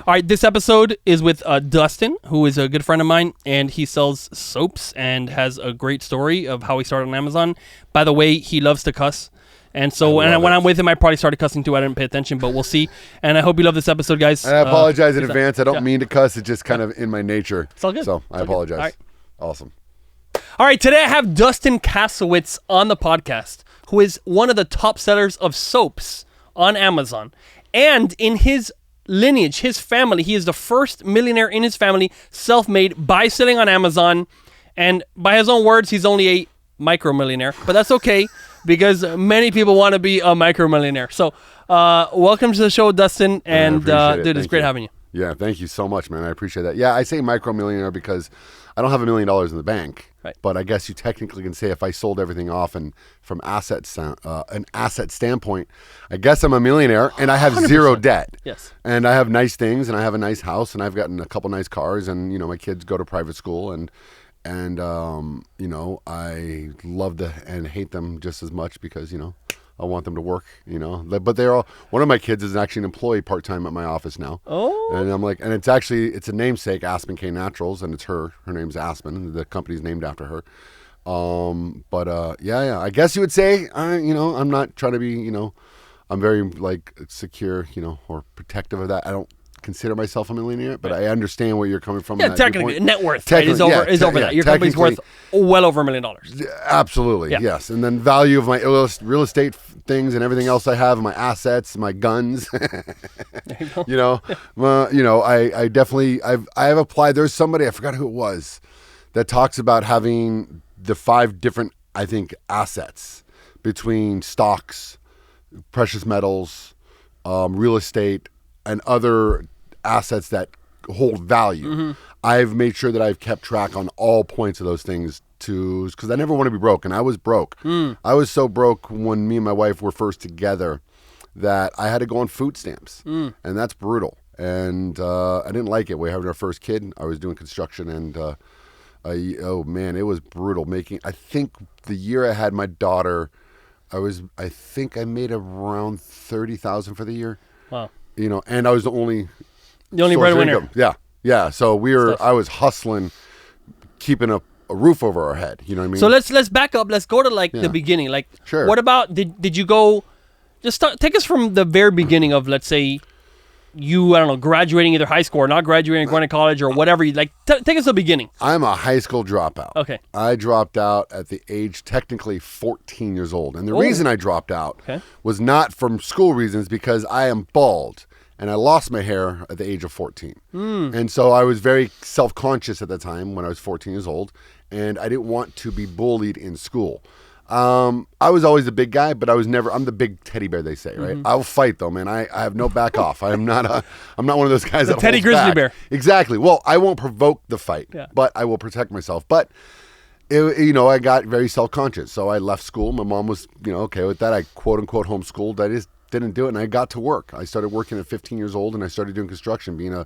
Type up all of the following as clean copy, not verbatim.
All right, this episode is with Dustin, who is a good friend of mine, and he sells soaps and has a great story of how he started on Amazon. By the way, he loves to cuss. And so when I'm with him, I probably started cussing too. I didn't pay attention, but we'll see. And I hope you love this episode, guys. And I apologize in advance. I don't mean to cuss. It's just kind of in my nature. It's all good. So I apologize. All right. Awesome. All right, today I have Dustin Kassowitz on the podcast, who is one of the top sellers of soaps on Amazon. And in his lineage, his family, he is the first millionaire in his family, self-made, by selling on Amazon. And by his own words, he's only a micro-millionaire. But that's okay, because many people want to be a micro-millionaire. So welcome to the show, Dustin. And dude, it's great having you. Yeah, thank you so much, man. I appreciate that. Yeah, I say micro-millionaire because I don't have $1 million in the bank. Right. But I guess you technically can say if I sold everything off and from an asset standpoint, I guess I'm a millionaire and I have 100%. Zero debt. Yes. And I have nice things and I have a nice house and I've gotten a couple nice cars and, you know, my kids go to private school and you know, I love and hate them just as much because, you know, I want them to work, you know, but they're all, one of my kids is actually an employee part-time at my office now. Oh. And I'm like, and it's a namesake, Aspen K Naturals, and it's her name's Aspen. The company's named after her. Yeah, I guess you would say, you know, I'm not trying to be, you know, I'm very like secure, you know, or protective of that. I don't consider myself a millionaire, but I understand where you're coming from. Yeah, technically, net worth is over that. Your company's worth well over $1 million. Absolutely, yes. And then value of my real estate things and everything else I have, my assets, my guns. You know, I definitely I've applied. There's somebody, I forgot who it was, that talks about having the 5 different, I think, assets between stocks, precious metals, real estate, and other assets that hold value. Mm-hmm. I've made sure that I've kept track on all points of those things because I never want to be broke, and I was broke. I was so broke when me and my wife were first together that I had to go on food stamps, and that's brutal. And I didn't like it. We were having our first kid. I was doing construction, and oh man, it was brutal. I think the year I had my daughter, I think I made around $30,000 for the year. Wow. You know, and I was the only breadwinner. Yeah. So I was hustling, keeping a roof over our head. You know what I mean? So let's back up. Let's go to the beginning. Like, sure. What about did you go? Just take us from the very beginning of, let's say, you, I don't know, graduating either high school or not graduating, going to college or whatever. You like. Take us to the beginning. I'm a high school dropout. Okay. I dropped out at the age technically 14 years old, and the reason I dropped out was not from school reasons, because I am bald. And I lost my hair at the age of 14. And so I was very self-conscious at the time when I was 14 years old, and I didn't want to be bullied in school. I was always the big guy, but I'm the big teddy bear, they say, right? I'll fight though, man. I have no back off. I'm not one of those guys that Teddy holds Grizzly back. Bear. Exactly. Well, I won't provoke the fight, but I will protect myself. But I got very self-conscious. So I left school. My mom was, okay with that. I quote unquote homeschooled. I just didn't do it, and I got to work. I started working at 15 years old, and I started doing construction, being a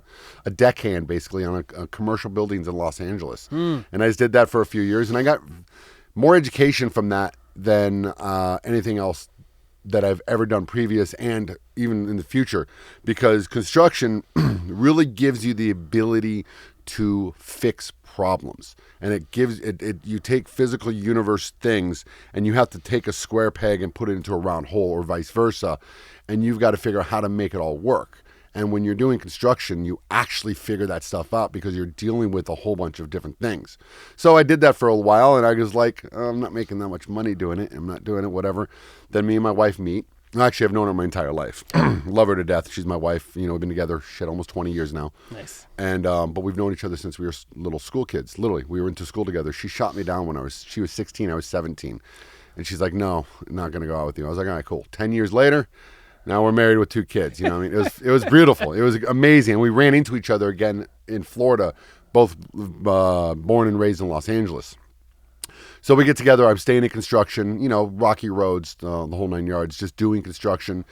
deckhand basically on a commercial buildings in Los Angeles. And I just did that for a few years, and I got more education from that than anything else that I've ever done previous and even in the future, because construction really gives you the ability to fix problems. And it gives you take physical universe things and you have to take a square peg and put it into a round hole, or vice versa, and you've got to figure out how to make it all work. And when you're doing construction, you actually figure that stuff out because you're dealing with a whole bunch of different things. So I did that for a while, and I was like, I'm not making that much money doing it. I'm not doing it, whatever. Then me and my wife meet. Actually, I've known her my entire life. Love her to death. She's my wife. We've been together, almost 20 years now. Nice. And but we've known each other since we were little school kids. Literally, we were into school together. She shot me down when she was 16, I was 17. And she's like, no, I'm not going to go out with you. I was like, all right, cool. 10 years later, now we're married with 2 kids. You know what I mean? It was beautiful. It was amazing. And we ran into each other again in Florida, both born and raised in Los Angeles. So we get together. I'm staying in construction, rocky roads, the whole 9 yards, just doing construction.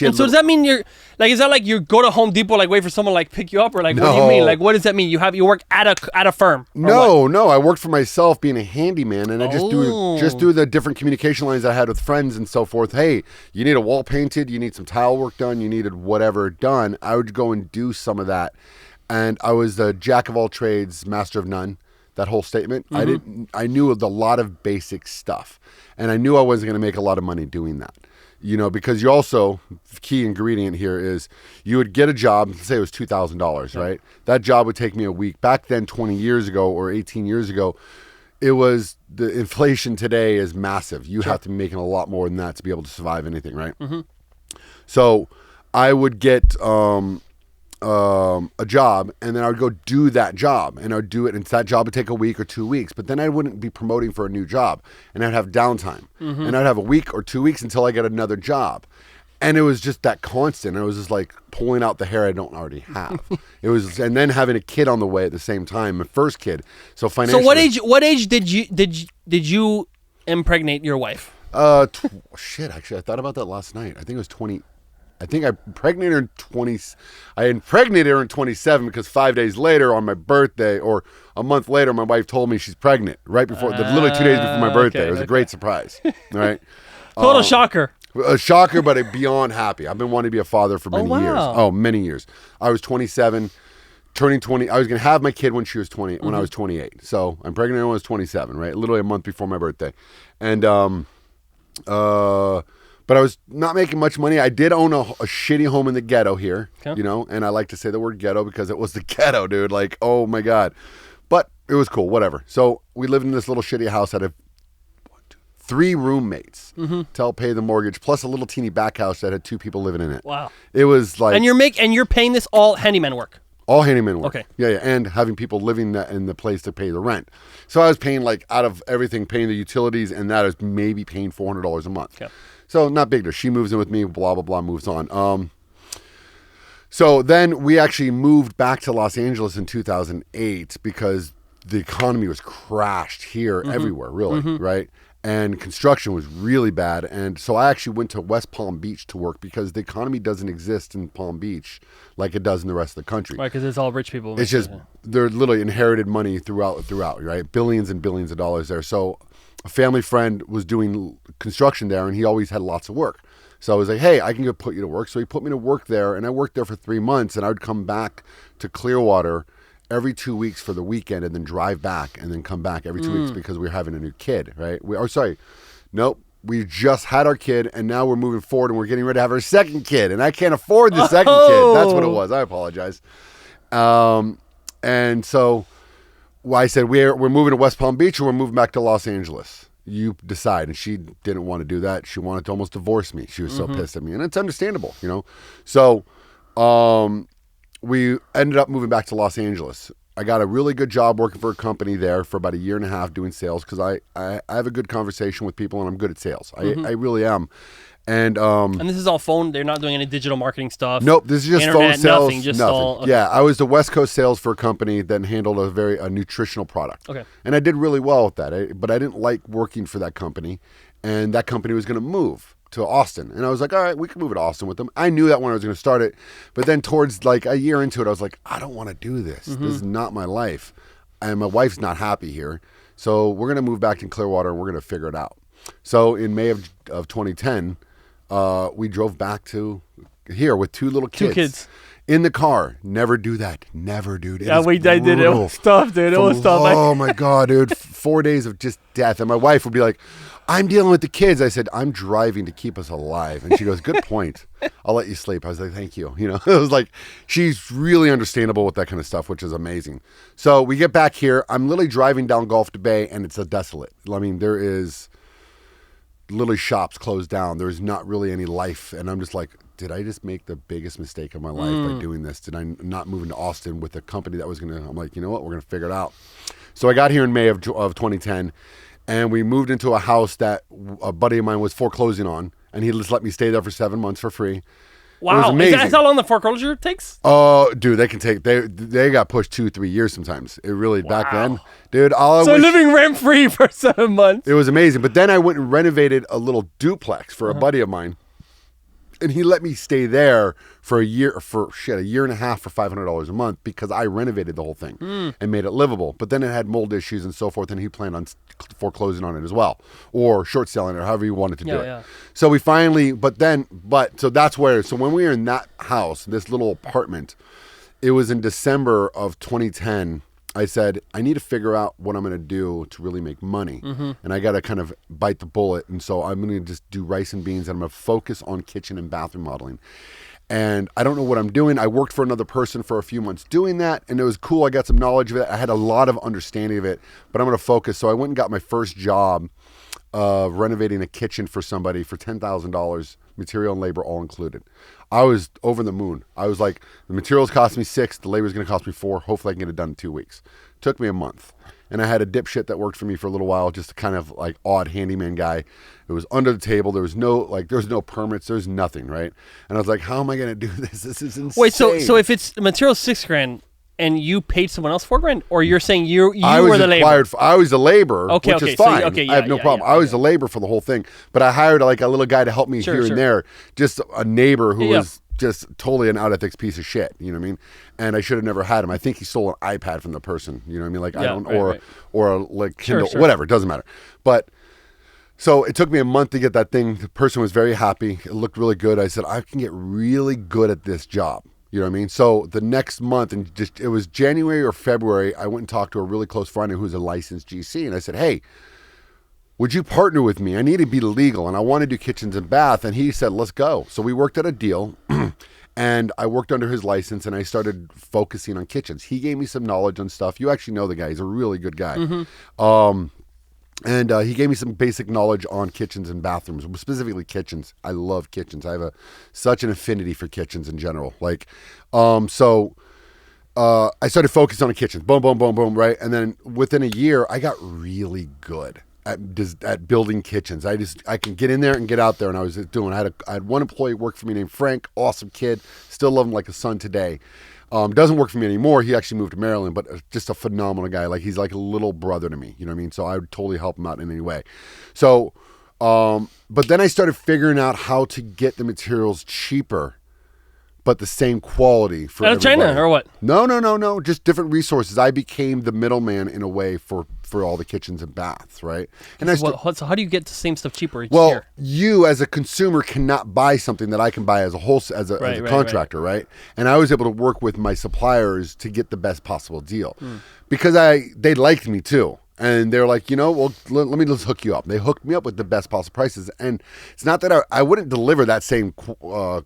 And so does that mean you're like, is that like you go to Home Depot, like wait for someone like pick you up, or like No. what do you mean? Like what does that mean? You work at a firm? No, I worked for myself being a handyman, and I just do the different communication lines I had with friends and so forth. Hey, you need a wall painted, you need some tile work done, you needed whatever done. I would go and do some of that. And I was the jack of all trades, master of none. That whole statement. I knew a lot of basic stuff, and I knew I wasn't going to make a lot of money doing that, because you also, key ingredient here is you would get a job, say it was $2,000, right? That job would take me a week. Back then, 20 years ago or 18 years ago, it was, the inflation today is massive. You have to be making a lot more than that to be able to survive anything, right? So I would get a job, and then I would go do that job, and I would do it, and that job would take a week or 2 weeks, but then I wouldn't be promoting for a new job, and I'd have downtime, and I'd have a week or 2 weeks until I get another job. And it was just that constant. I was just like pulling out the hair I don't already have. It was, and then having a kid on the way at the same time, my first kid. So financially. So what age did you impregnate your wife? Shit, actually I thought about that last night. I think it was 20. I think I impregnated her in 20. I impregnated her in 27 because 5 days later on my birthday, or a month later, my wife told me she's pregnant right before, literally 2 days before my birthday. It was a great surprise. All right. Total shocker. A shocker, but beyond happy. I've been wanting to be a father for many years. Oh, many years. I was 27, turning 20. I was going to have my kid when she was 20, when I was 28. So I'm pregnant when I was 27, right? Literally a month before my birthday. And, but I was not making much money. I did own a shitty home in the ghetto here, and I like to say the word ghetto because it was the ghetto, dude. Like, oh my God. But it was cool, whatever. So we lived in this little shitty house that had 3 roommates to help pay the mortgage, plus a little teeny back house that had 2 people living in it. Wow. It was like... And you're paying this all handyman work? All handyman work. Okay. Yeah, and having people living in the place to pay the rent. So I was paying, like, out of everything, paying the utilities, and that is maybe paying $400 a month. Okay. So not big deal. She moves in with me, blah, blah, blah, moves on. So then we actually moved back to Los Angeles in 2008 because the economy was crashed here everywhere, really, right? And construction was really bad. And so I actually went to West Palm Beach to work because the economy doesn't exist in Palm Beach like it does in the rest of the country. Right, because it's all rich people. It's just, they're literally inherited money throughout, right? Billions and billions of dollars there. So a family friend was doing construction there, and he always had lots of work. So I was like, hey, I can go put you to work. So he put me to work there, and I worked there for 3 months, and I would come back to Clearwater every 2 weeks for the weekend, and then drive back, and then come back every 2 weeks because we were having a new kid, right? We just had our kid, and now we're moving forward, and we're getting ready to have our second kid, and I can't afford the second kid. That's what it was. I apologize. And so I said, we're moving to West Palm Beach, or we're moving back to Los Angeles. You decide. And she didn't want to do that. She wanted to almost divorce me. She was so pissed at me, and it's understandable, So we ended up moving back to Los Angeles. I got a really good job working for a company there for about 1.5 years doing sales because I have a good conversation with people, and I'm good at sales. I really am. And this is all phone. They're not doing any digital marketing stuff. Nope, this is just internet, phone sales. Nothing. All, okay. Yeah, I was the West Coast sales for a company that handled a nutritional product. Okay. And I did really well with that. But I didn't like working for that company, and that company was going to move to Austin. And I was like, all right, we can move to Austin with them. I knew that when I was going to start it. But then towards like a year into it, I was like, I don't want to do this. This is not my life. And my wife's not happy here. So we're going to move back to Clearwater, and we're going to figure it out. So in May of 2010, we drove back to here with 2 little kids. 2 kids. In the car. Never do that. Never, dude. I did it. It was tough, dude. It was tough. Oh, my God, dude. 4 days of just death. And my wife would be like, I'm dealing with the kids. I said, I'm driving to keep us alive. And she goes, good point. I'll let you sleep. I was like, thank you. It was like, she's really understandable with that kind of stuff, which is amazing. So we get back here. I'm literally driving down Gulf to Bay, and it's a desolate. I mean, there is literally shops closed down. There's not really any life. And I'm just like, did I just make the biggest mistake of my life by doing this? Did I not move into Austin with a company that was going to, I'm like, you know what? We're going to figure it out. So I got here in May of 2010. And we moved into a house that a buddy of mine was foreclosing on, and he just let me stay there for 7 months for free. Wow. It was amazing. Is that how long the foreclosure takes? Oh, dude, they got pushed 2-3 years sometimes. It really back then, dude. Living rent free for 7 months. It was amazing. But then I went and renovated a little duplex for a buddy of mine, and he let me stay there for a year and a half for $500 a month because I renovated the whole thing and made it livable. But then it had mold issues and so forth, and he planned on foreclosing on it as well, or short selling it, or however you wanted to do it. So we finally, so that's where. So when we were in that house, this little apartment, it was in December of 2010. I said, I need to figure out what I'm going to do to really make money. And I got to kind of bite the bullet. And so I'm going to just do rice and beans, and I'm going to focus on kitchen and bathroom modeling. And I don't know what I'm doing. I worked for another person for a few months doing that, and it was cool. I got some knowledge of it. I had a lot of understanding of it, but I'm going to focus. So I went and got my first job renovating a kitchen for somebody for $10,000, material and labor all included. I was over the moon. I was like, the materials cost me $6, the labor's going to cost me $4. Hopefully I can get it done in 2 weeks. Took me a month. And I had a dipshit that worked for me for a little while, just a kind of like odd handyman guy. It was under the table. There was no permits. There was nothing, right? And I was like, how am I going to do this? This is insane. Wait, so if it's the material $6,000 and you paid someone else $4,000, or you're saying you were the labor? I was the labor, which is fine. I have no problem. Yeah, I was the labor for the whole thing, but I hired like a little guy to help me here and there, just a neighbor who was just totally an out-ethics piece of shit. You know what I mean? And I should have never had him. I think he stole an iPad from the person. You know what I mean? Like or like Kindle, whatever. It doesn't matter. But so it took me a month to get that thing. The person was very happy. It looked really good. I said, I can get really good at this job. You know what I mean? So the next month, and it was January or February, I went and talked to a really close friend who's a licensed GC, and I said, hey, would you partner with me? I need to be legal, and I want to do kitchens and bath. And he said, let's go. So we worked out a deal, and I worked under his license, and I started focusing on kitchens. He gave me some knowledge on stuff. You actually know the guy. He's a really good guy. And he gave me some basic knowledge on kitchens and bathrooms, specifically kitchens. I love kitchens. I have such an affinity for kitchens in general. Like, so I started focusing on the kitchens. Boom, boom, boom, boom, right? And then within a year, I got really good at building kitchens. I can get in there and get out there, and I was doing. I had one employee work for me named Frank, awesome kid, still love him like a son today. Doesn't work for me anymore. He actually moved to Maryland, but just a phenomenal guy. Like, he's like a little brother to me. You know what I mean? So I would totally help him out in any way. So, but then I started figuring out how to get the materials cheaper, but the same quality for everybody. China or what? No. Just different resources. I became the middleman in a way for all the kitchens and baths, right? And so how do you get the same stuff cheaper each year? Well, you as a consumer cannot buy something that I can buy as a contractor, right? And I was able to work with my suppliers to get the best possible deal because they liked me too. And they're like, well, let me just hook you up. They hooked me up with the best possible prices. And it's not that I wouldn't deliver that same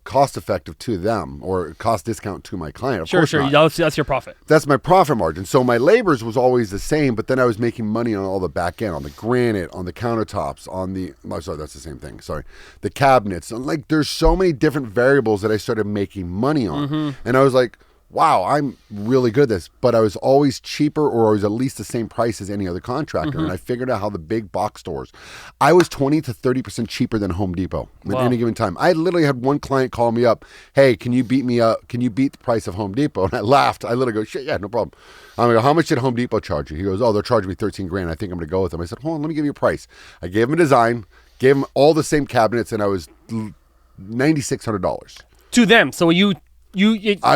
cost effective to them or cost discount to my client. Of course not. That's your profit. That's my profit margin. So my labors was always the same, but then I was making money on all the back end, on the granite, on the countertops, that's the same thing. Sorry. The cabinets. And like, there's so many different variables that I started making money on. And I was like, wow, I'm really good at this, but I was always cheaper, or I was at least the same price as any other contractor. And I figured out how the big box stores, I was 20 to 30% cheaper than Home Depot at any given time. I literally had one client call me up, hey, can you beat me up? Can you beat the price of Home Depot? And I laughed. I literally go, shit, yeah, no problem. I'm going to go, how much did Home Depot charge you? He goes, oh, they're charging me $13,000. I think I'm going to go with them. I said, hold on, let me give you a price. I gave him a design, gave him all the same cabinets, and I was $9,600. To them. So I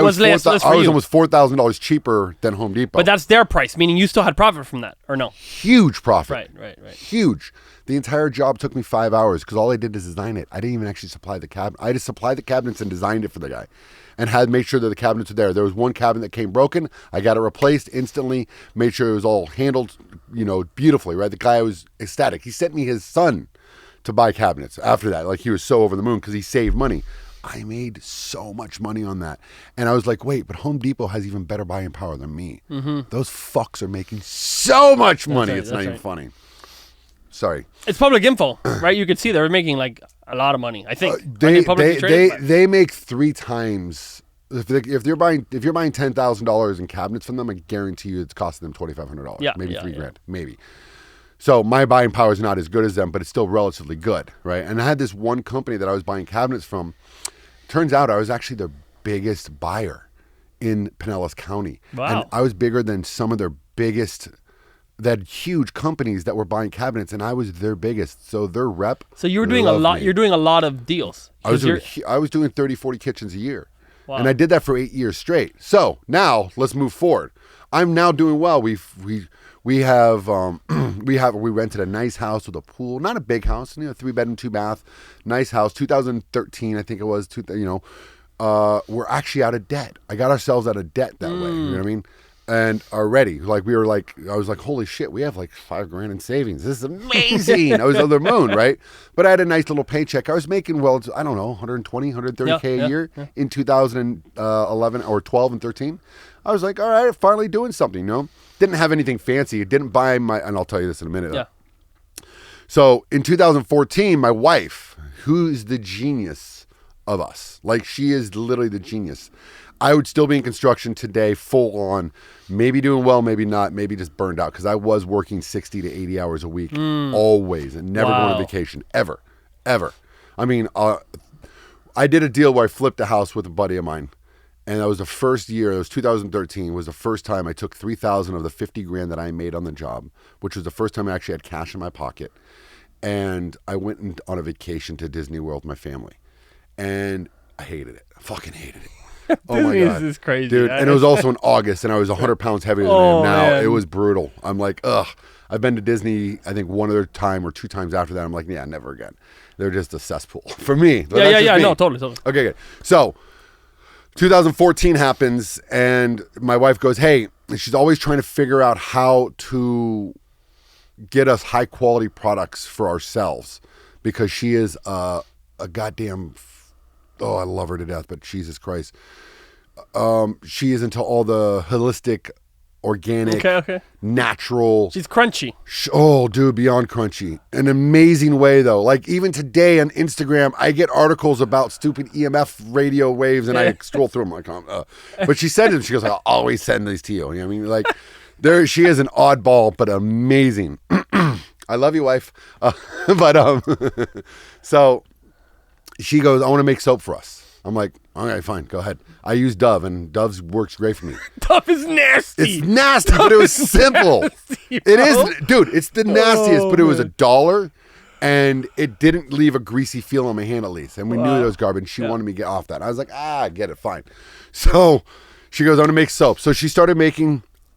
was almost $4,000 cheaper than Home Depot. But that's their price, meaning you still had profit from that, or no? Huge profit. Right. Huge. The entire job took me 5 hours because all I did is design it. I didn't even actually supply the cabinet. I just supplied the cabinets and designed it for the guy and had made sure that the cabinets were there. There was one cabinet that came broken. I got it replaced instantly, made sure it was all handled, beautifully, right? The guy was ecstatic. He sent me his son to buy cabinets after that. Like, he was so over the moon because he saved money. I made so much money on that. And I was like, wait, but Home Depot has even better buying power than me. Those fucks are making so much money. It's not even funny. Sorry. It's public info, right? You could see they're making like a lot of money, I think. They make 3 times. If you're buying $10,000 in cabinets from them, I guarantee you it's costing them $2,500. Maybe $3,000. Maybe. So my buying power is not as good as them, but it's still relatively good, right? And I had this one company that I was buying cabinets from. turns out I was actually their biggest buyer in Pinellas County. Wow. And I was bigger than some of their biggest, that huge companies that were buying cabinets, and I was their biggest. So their rep. So you were doing a lot. You're doing a lot of deals. I was doing 30, 40 kitchens a year. Wow. And I did that for 8 years straight. So now let's move forward. I'm now doing well. We rented a nice house with a pool, not a big house, 3-bedroom, 2-bath, nice house. 2013, I think it was. We're actually out of debt. I got ourselves out of debt that way. You know what I mean? And already, I was like, holy shit, we have like $5,000 in savings. This is amazing. I was on the moon, right? But I had a nice little paycheck. I was making, I don't know, 120, 130K a year in 2011 or 12 and 13. I was like, all right, finally doing something, Didn't have anything fancy. Didn't buy and I'll tell you this in a minute. Yeah. So in 2014, my wife, who's the genius of us, like she is literally the genius. I would still be in construction today, full on, maybe doing well, maybe not, maybe just burned out, because I was working 60 to 80 hours a week, always, and never going on vacation, ever. I mean, I did a deal where I flipped a house with a buddy of mine, and that was the first year, it was 2013, was the first time I took $3,000 of the $50,000 that I made on the job, which was the first time I actually had cash in my pocket, and I went on a vacation to Disney World with my family, and I hated it. I fucking hated it. Oh my God. This is crazy. Dude, and it was also in August, and I was 100 pounds heavier than I am now. Man. It was brutal. I'm like, ugh. I've been to Disney, I think, one other time or 2 times after that. I'm like, yeah, never again. They're just a cesspool for me. Yeah. No, totally. Okay, good. So 2014 happens, and my wife goes, hey, she's always trying to figure out how to get us high-quality products for ourselves, because she is a goddamn... Oh, I love her to death, but Jesus Christ. She is into all the holistic, organic, natural. She's crunchy. Oh, dude, beyond crunchy. An amazing way, though. Like, even today on Instagram, I get articles about stupid EMF radio waves, and I scroll through them like, but she said it, she goes, I'll always send these to you. You know what I mean? Like, she is an oddball, but amazing. I love you, wife. So... she goes, I want to make soap for us. I'm like, all right, fine, go ahead. I use Dove, and Dove works great for me. Dove is nasty. It's nasty, but it was simple. It is, dude, it's the nastiest, but it was $1, and it didn't leave a greasy feel on my hand at least. And we knew it was garbage. She wanted me to get off that. I was like, I get it, fine. So she goes, I want to make soap. So she started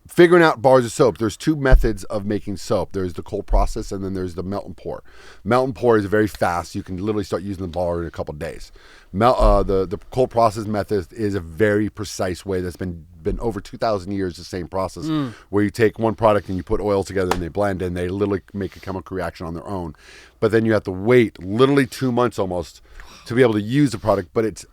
figuring out bars of soap. There's 2 methods of making soap. There's the cold process, and then there's the melt and pour. Melt and pour is very fast. You can literally start using the bar in a couple of days. The cold process method is a very precise way that's been over 2,000 years, the same process, where you take one product and you put oils together and they blend, and they literally make a chemical reaction on their own. But then you have to wait literally 2 months almost to be able to use the product, but it's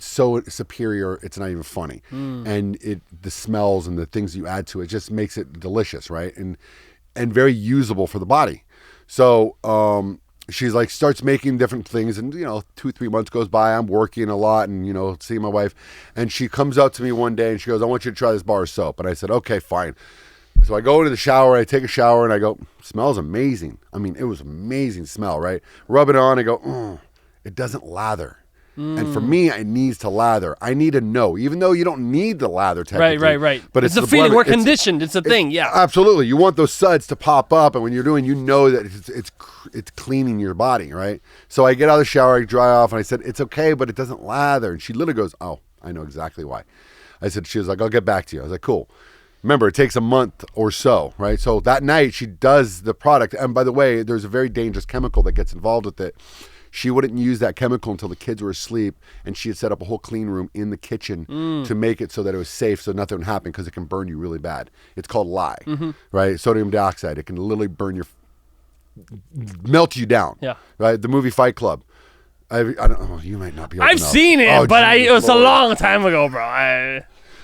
so superior, it's not even funny. And the smells and the things you add to it just makes it delicious, right? And very usable for the body. So she's like, starts making different things, and 2-3 months goes by. I'm working a lot and seeing my wife, and she comes up to me one day and she goes, I want you to try this bar of soap. And I said, okay, fine. So I go into the shower, I take a shower, and I go, smells amazing. I mean, it was amazing smell, right? Rub it on, I go, it doesn't lather. And for me, it needs to lather. I need to know, even though you don't need the lather technically. Right. But it's a feeling. We're conditioned. It's a thing. Yeah. Absolutely. You want those suds to pop up, and when you're doing, that it's cleaning your body, right? So I get out of the shower, I dry off, and I said, it's okay, but it doesn't lather. And she literally goes, oh, I know exactly why. She was like, I'll get back to you. I was like, cool. Remember, it takes a month or so, right? So that night, she does the product. And by the way, there's a very dangerous chemical that gets involved with it. She wouldn't use that chemical until the kids were asleep, and she had set up a whole clean room in the kitchen to make it so that it was safe, so nothing would happen, because it can burn you really bad. It's called lye, right? Sodium dioxide. It can literally melt you down. Yeah. Right? The movie Fight Club. I don't know. You might not be. I've seen it, but it was a long time ago, bro.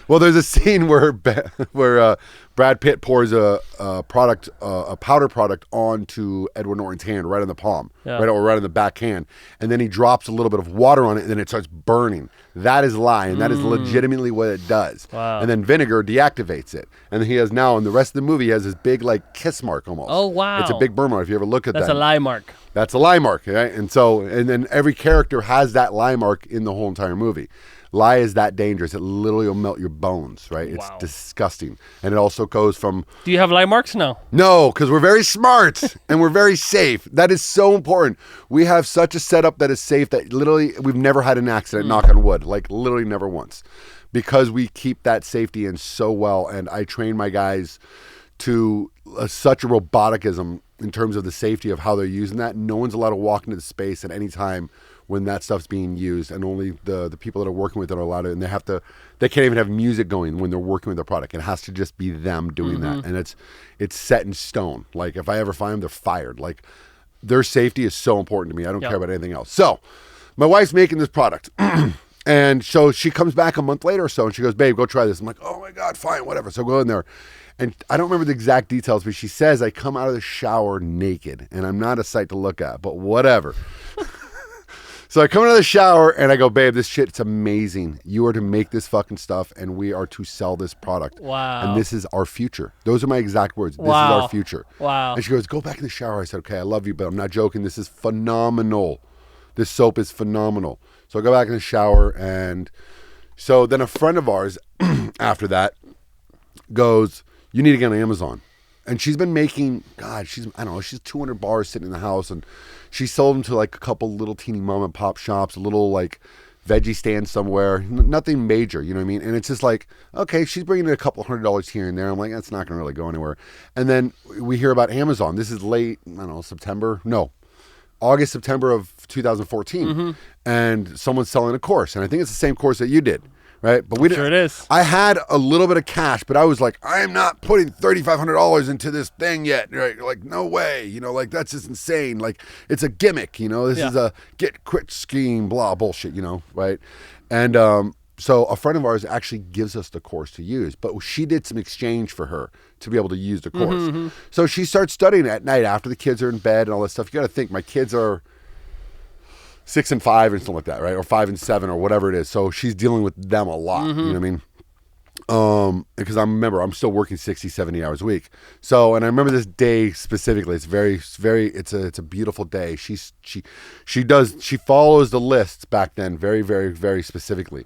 Well, there's a scene where Brad Pitt pours a powder product onto Edward Norton's hand, right on the palm, right on the back hand, and then he drops a little bit of water on it, and then it starts burning. That is lye, and that is legitimately what it does. Wow. And then vinegar deactivates it, and he has now in the rest of the movie he has this big like kiss mark almost. Oh wow! It's a big burn mark. If you ever look at that, that's a lye mark. That's a lye mark, right? And then every character has that lye mark in the whole entire movie. Lye is that dangerous. It literally will melt your bones, right? It's disgusting. And it also goes from... Do you have lye marks now? No, because we're very smart and we're very safe. That is so important. We have such a setup that is safe that literally we've never had an accident, knock on wood, like literally never once. Because we keep that safety in so well. And I train my guys to such a roboticism in terms of the safety of how they're using that. No one's allowed to walk into the space at any time when that stuff's being used, and only the people that are working with it are allowed to, and they can't even have music going when they're working with the product. It has to just be them doing that, and it's set in stone. Like if I ever find them, they're fired. Like their safety is so important to me. I don't care about anything else. So my wife's making this product and so she comes back a month later or so and she goes, babe, go try this. I'm like, oh my God, fine, whatever. So I go in there. And I don't remember the exact details, but she says I come out of the shower naked, and I'm not a sight to look at, but whatever. So I come out of the shower and I go, babe, this shit's amazing. You are to make this fucking stuff and we are to sell this product. Wow. And this is our future. Those are my exact words. This is our future. Wow. And she goes, go back in the shower. I said, okay, I love you, but I'm not joking. This is phenomenal. This soap is phenomenal. So I go back in the shower, and so then a friend of ours after that goes, you need to get on Amazon. And she's been making, God, she's 200 bars sitting in the house, and she sold them to like a couple little teeny mom and pop shops, a little like veggie stand somewhere, nothing major, you know what I mean? And it's just like, okay, she's bringing in a couple $100 here and there. I'm like, that's not going to really go anywhere. And then we hear about Amazon. This is late, August, September of 2014. And someone's selling a course. And I think it's the same course that you did. Right, but we didn't. Sure it is. I had a little bit of cash, but I was like, I am not putting $3,500 into this thing yet. Right, like no way. Like that's just insane. Like it's a gimmick. This is a get quit scheme, blah bullshit. Right, and so a friend of ours actually gives us the course to use, but she did some exchange for her to be able to use the course. So she starts studying at night after the kids are in bed and all that stuff. You got to think, my kids are 6 and 5 and something like that, right? Or 5 and 7 or whatever it is. So she's dealing with them a lot. You know what I mean? Because I'm still working 60, 70 hours a week. So, and I remember this day specifically. It's it's a beautiful day. She follows the lists back then very, very, very specifically.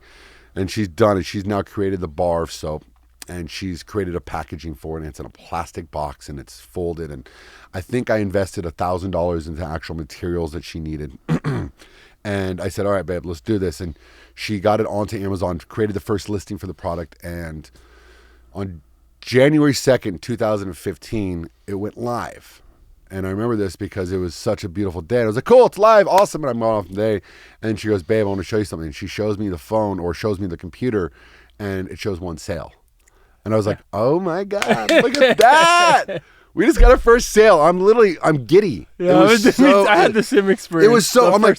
And she's done it. She's now created the bar of soap, and she's created a packaging for it, and it's in a plastic box and it's folded. And I think I invested $1,000 into actual materials that she needed. And I said, all right, babe, let's do this. And she got it onto Amazon, created the first listing for the product. And on January 2nd, 2015, it went live. And I remember this because it was such a beautiful day. And I was like, cool, it's live, awesome. And I'm going off the day. And she goes, babe, I want to show you something. And she shows me the phone or shows me the computer, and it shows one sale. And I was like, oh my God, look at that. We just got our first sale. I'm giddy. Yeah, I had the same experience. It was so, I'm like,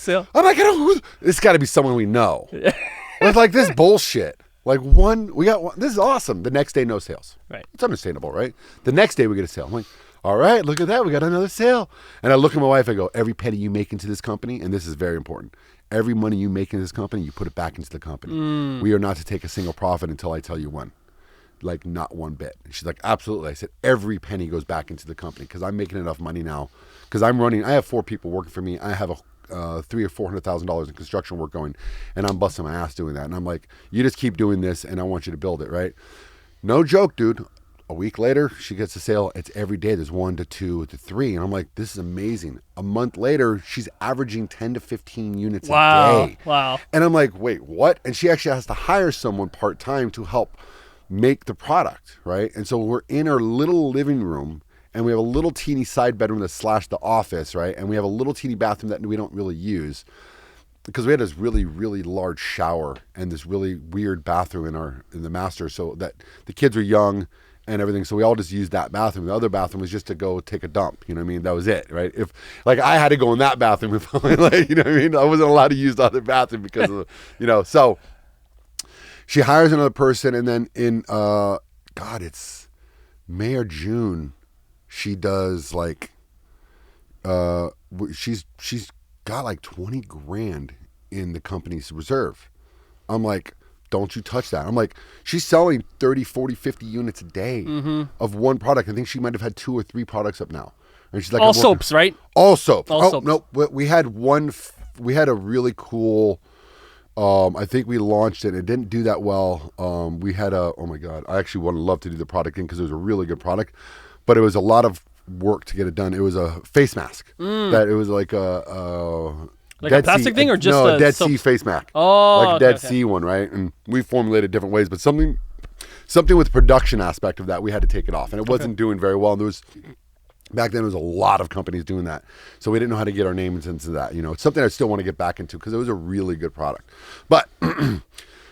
it's got to be someone we know. It's like this bullshit. Like we got one, this is awesome. The next day, no sales. Right. It's understandable, right? The next day we get a sale. I'm like, all right, look at that. We got another sale. And I look at my wife, I go, every penny you make into this company, and this is very important, every money you make in this company, you put it back into the company. We are not to take a single profit until I tell you when. Like not one bit. And she's like, absolutely. I said, every penny goes back into the company because I'm making enough money now. Because I have 4 people working for me. I have $300,000 or $400,000 in construction work going, and I'm busting my ass doing that. And I'm like, you just keep doing this, and I want you to build it, right? No joke, dude. A week later, she gets a sale. It's every day. There's 1 to 2 to 3. And I'm like, this is amazing. A month later, she's averaging 10 to 15 units a day. Wow. And I'm like, wait, what? And she actually has to hire someone part-time to help make the product, right? And so we're in our little living room, and we have a little teeny side bedroom that's / the office, right? And we have a little teeny bathroom that we don't really use because we had this really, really large shower and this really weird bathroom in the master, so that the kids were young and everything. So we all just used that bathroom. The other bathroom was just to go take a dump. You know what I mean? That was it, right? If like I had to go in that bathroom, if I, like, you know what I mean? I wasn't allowed to use the other bathroom because of, so She hires another person, and then in it's May or June, she does like she's got like 20 grand in the company's reserve. I'm like, don't you touch that. I'm like, she's selling 30, 40, 50 units a day of one product. I think she might have had 2 or 3 products up now. And she's like, all soaps, right? All soaps. Soaps. No, we had a really cool, I think we launched it. It didn't do that well. We had oh my God, I actually would love to do the product in because it was a really good product, but it was a lot of work to get it done. It was a face mask that it was like a plastic thing or just a Dead soap? Sea face mask. Oh, like a okay, Dead Sea one, right? And we formulated different ways, but something with the production aspect of that, we had to take it off, and it wasn't doing very well. And back then, there was a lot of companies doing that, so we didn't know how to get our names into that. It's something I still want to get back into because it was a really good product. But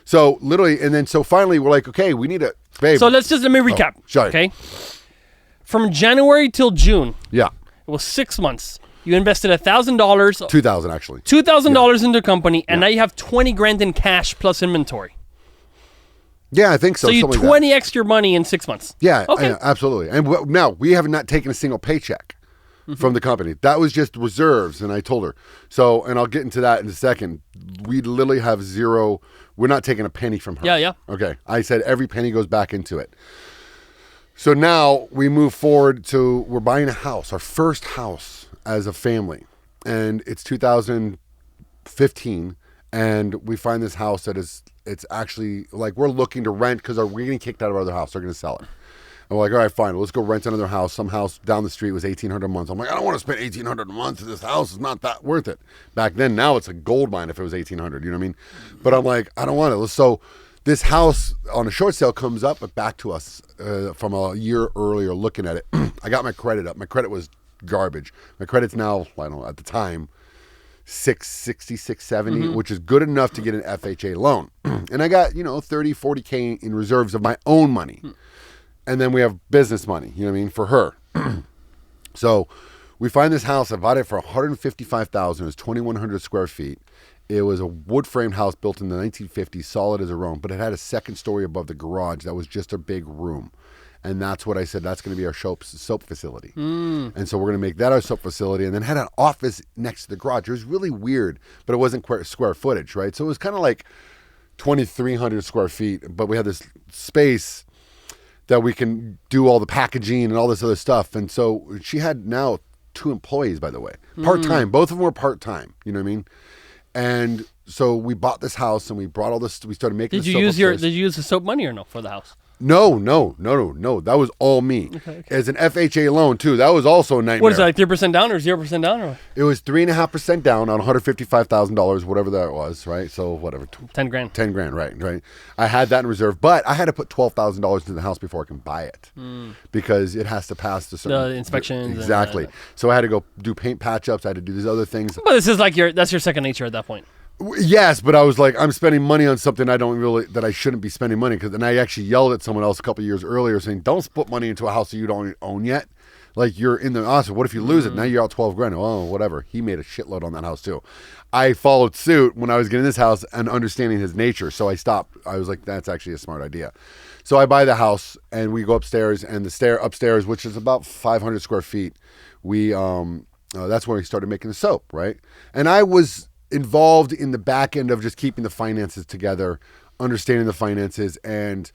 so literally, and then so finally, we're like, okay, we need a babe. So let me recap. Sorry. Okay. From January till June. Yeah. It was 6 months. You invested $1,000. 2,000 actually. $2,000 into the company, and now you have 20 grand in cash plus inventory. Yeah, I think so. So you something 20 extra money in 6 months. Yeah, okay. Absolutely. And now we have not taken a single paycheck from the company. That was just reserves, and I told her. So, and I'll get into that in a second. We literally have zero. We're not taking a penny from her. Yeah. Okay. I said every penny goes back into it. So now we move forward to we're buying a house, our first house as a family, and it's 2015, and we find this house that it's actually like we're looking to rent because we're getting kicked out of our other house. They're going to sell it. And we're like, all right, fine. Let's go rent another house. Some house down the street was $1,800 a month. I'm like, I don't want to spend $1,800 a month. This house is not that worth it. Back then, now it's a gold mine if it was $1,800. You know what I mean? But I'm like, I don't want it. So this house on a short sale comes up, but back to us from a year earlier looking at it. I got my credit up. My credit was garbage. My credit's now, I don't know, at the time, 660, 670, which is good enough to get an FHA loan. And I got, 30, 40K in reserves of my own money. And then we have business money, you know what I mean, for her. So we find this house. I bought it for $155,000. It was 2,100 square feet. It was a wood-framed house built in the 1950s, solid as a room, but it had a second story above the garage that was just a big room. And that's what I said, that's going to be our soap facility. And so we're going to make that our soap facility, and then had an office next to the garage. It was really weird, but it wasn't square footage, right? So it was kind of like 2,300 square feet, but we had this space that we can do all the packaging and all this other stuff. And so she had now 2 employees, by the way, part-time. Both of them were part-time, you know what I mean? And so we bought this house and we brought all this, we started making Did you use the soap money or no for the house? No. That was all me. Okay. As an FHA loan too. That was also a nightmare. What is that, like 3% down or 0% down? Or? It was 3.5% down on $155,000, whatever that was, right? So whatever. 10 grand. 10 grand, right. I had that in reserve, but I had to put $12,000 into the house before I can buy it because it has to pass the inspections. Exactly. So I had to go do paint patch ups. I had to do these other things. But this is like that's your second nature at that point. Yes, but I was like, I'm spending money on something that I shouldn't be spending money because then I actually yelled at someone else a couple of years earlier saying, don't put money into a house that you don't own yet. Like you're in the awesome. What if you lose it? Now you're out 12 grand. Oh, whatever. He made a shitload on that house too. I followed suit when I was getting this house and understanding his nature. So I stopped. I was like, that's actually a smart idea. So I buy the house and we go upstairs, and the upstairs, which is about 500 square feet, we that's where we started making the soap, right? And I was involved in the back end of just keeping the finances together, understanding the finances, and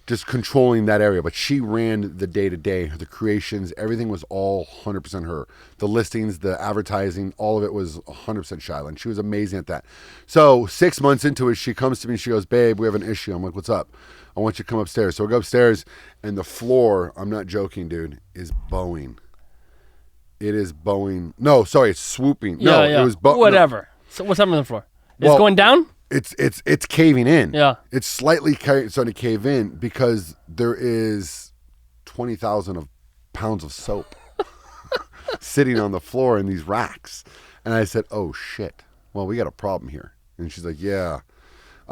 just controlling that area. But she ran the day-to-day, the creations, everything was all 100% her. The listings, the advertising, all of it was 100% Shyla. She was amazing at that. So 6 months into it, she comes to me and she goes, babe, we have an issue. I'm like, what's up? I want you to come upstairs. So we go upstairs, and the floor, I'm not joking, dude, is bowing. It is bowing. No, sorry, it's swooping. Yeah, no, yeah. It was bowing. Whatever. No. So what's happening on the floor? It's going down? It's caving in. Yeah. It's slightly starting to cave in because there is 20,000 pounds of soap sitting on the floor in these racks. And I said, oh shit. Well, we got a problem here. And she's like, yeah.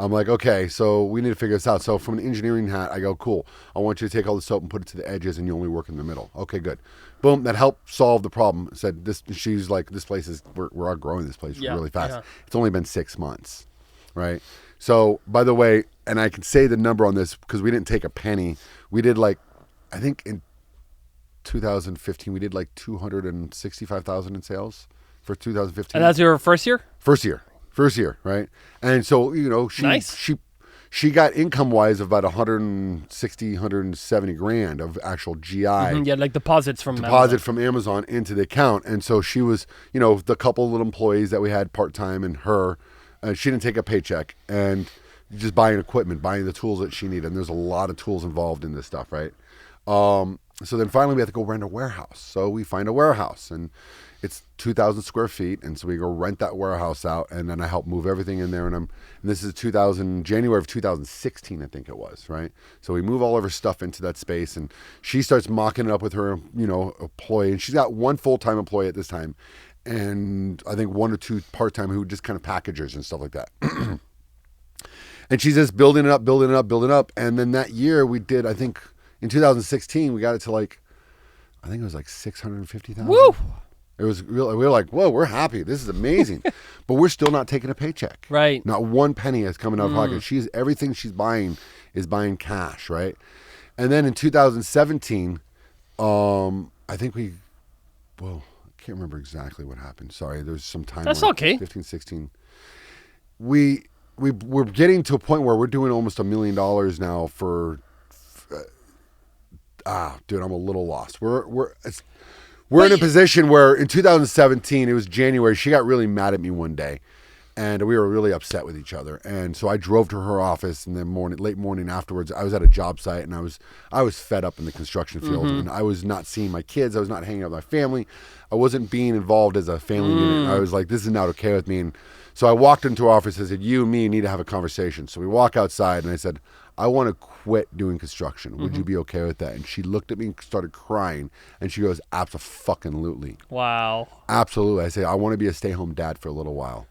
I'm like, okay, so we need to figure this out. So from an engineering hat, I go, cool. I want you to take all the soap and put it to the edges, and you only work in the middle. Okay, good. Boom, that helped solve the problem. Said this. She's like, this place is we're outgrowing this place really fast. Yeah. It's only been 6 months, right? So by the way, and I can say the number on this because we didn't take a penny. We did I think in 2015, we did 265,000 in sales for 2015. And that's your first year? First year, right? And so, she got income-wise of about 160, 170 grand of actual GI. Mm-hmm, yeah, deposits from Amazon into the account. And so she was, the couple little employees that we had part-time and her, she didn't take a paycheck and just buying equipment, buying the tools that she needed. And there's a lot of tools involved in this stuff, right? So then finally we had to go rent a warehouse. So we find a warehouse and it's 2,000 square feet. And so we go rent that warehouse out and then I help move everything in there. And this is January of 2016, I think it was, right? So we move all of her stuff into that space and she starts mocking it up with her, employee. And she's got one full-time employee at this time. And I think one or two part-time who just kind of packagers and stuff like that. And she's just building it up. And then that year we did, I think, in 2016, we got it to I think it was 650,000. Woo! It was real. We were like, whoa, we're happy. This is amazing. But we're still not taking a paycheck. Right. Not one penny is coming out of pocket. Everything she's buying is buying cash, right? And then in 2017, I think I can't remember exactly what happened. Sorry, there's some time. That's okay. 15, 16. We're getting to a point where we're doing almost $1 million now for dude, I'm a little lost. We're in a position where in 2017, it was January, she got really mad at me one day and we were really upset with each other. And so I drove to her office and then late morning afterwards, I was at a job site and I was fed up in the construction field and I was not seeing my kids. I was not hanging out with my family. I wasn't being involved as a family unit. I was like, this is not okay with me. And so I walked into her office and said, you and me need to have a conversation. So we walk outside and I said, I want to quit doing construction. Would you be okay with that? And she looked at me and started crying. And she goes, absolutely. Wow. Absolutely. I say, I want to be a stay-home dad for a little while.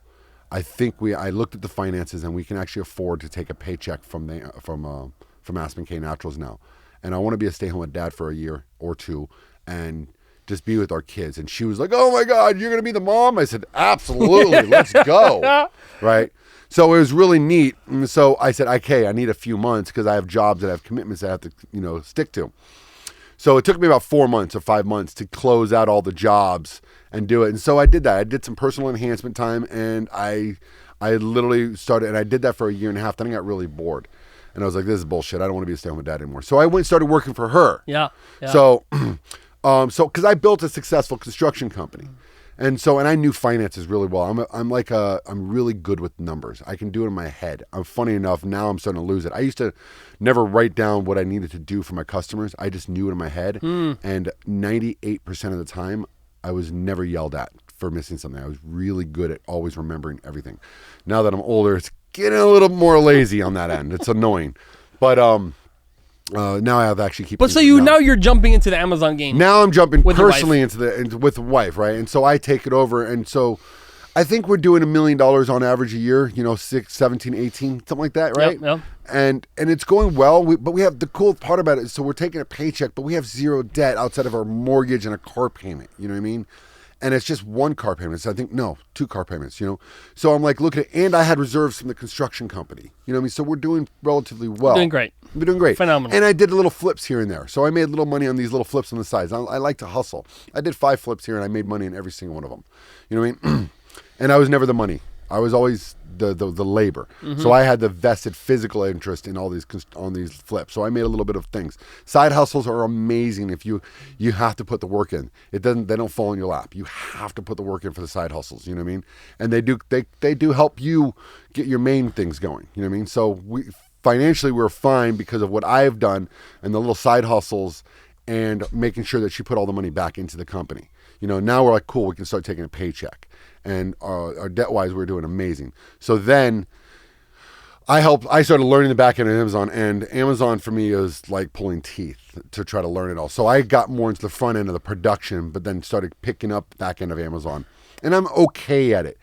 I think I looked at the finances and we can actually afford to take a paycheck from Aspen K Naturals now. And I want to be a stay-home dad for a year or two and just be with our kids. And she was like, oh my God, you're going to be the mom? I said, absolutely. Let's go. Right. So it was really neat. And so I said, okay, I need a few months because I have jobs that I have commitments that I have to, stick to. So it took me about 4 months or 5 months to close out all the jobs and do it. And so I did that. I did some personal enhancement time and I literally started, and I did that for a year and a half. Then I got really bored. And I was like, this is bullshit. I don't want to be a stay-home dad anymore. So I went and started working for her. Yeah. So because I built a successful construction company. And I knew finances really well. I'm really good with numbers. I can do it in my head. Funny enough, now I'm starting to lose it. I used to never write down what I needed to do for my customers. I just knew it in my head. And 98% of the time, I was never yelled at for missing something. I was really good at always remembering everything. Now that I'm older, it's getting a little more lazy on that end. It's annoying. But now I have actually keep. But so now you're jumping into the Amazon game. Now I'm jumping personally with the wife, right? And so I take it over, and so I think we're doing $1 million on average a year. 6, 17, 18, something like that, right? Yep. And it's going well. But we have the cool part about it. So we're taking a paycheck, but we have zero debt outside of our mortgage and a car payment. You know what I mean? And it's just one car payment. So I think, 2 car payments, So I'm like looking at, and I had reserves from the construction company. You know what I mean? So we're doing relatively well. Doing great. We're doing great. Phenomenal. And I did little flips here and there. So I made a little money on these little flips on the sides. I like to hustle. I did 5 flips here and I made money in every single one of them. You know what I mean? And I was never the money. I was always the labor. So I had the vested physical interest in all these on these flips. So I made a little bit of things. Side hustles are amazing if you have to put the work in. They don't fall in your lap. You have to put the work in for the side hustles. You know what I mean? And they do help you get your main things going. You know what I mean? So financially we're fine because of what I've done and the little side hustles and making sure that she put all the money back into the company. Now we're like, cool, we can start taking a paycheck. And our debt-wise, we're doing amazing. So then I started learning the back end of Amazon, and Amazon for me is like pulling teeth to try to learn it all. So I got more into the front end of the production, but then started picking up the back end of Amazon. And I'm okay at it.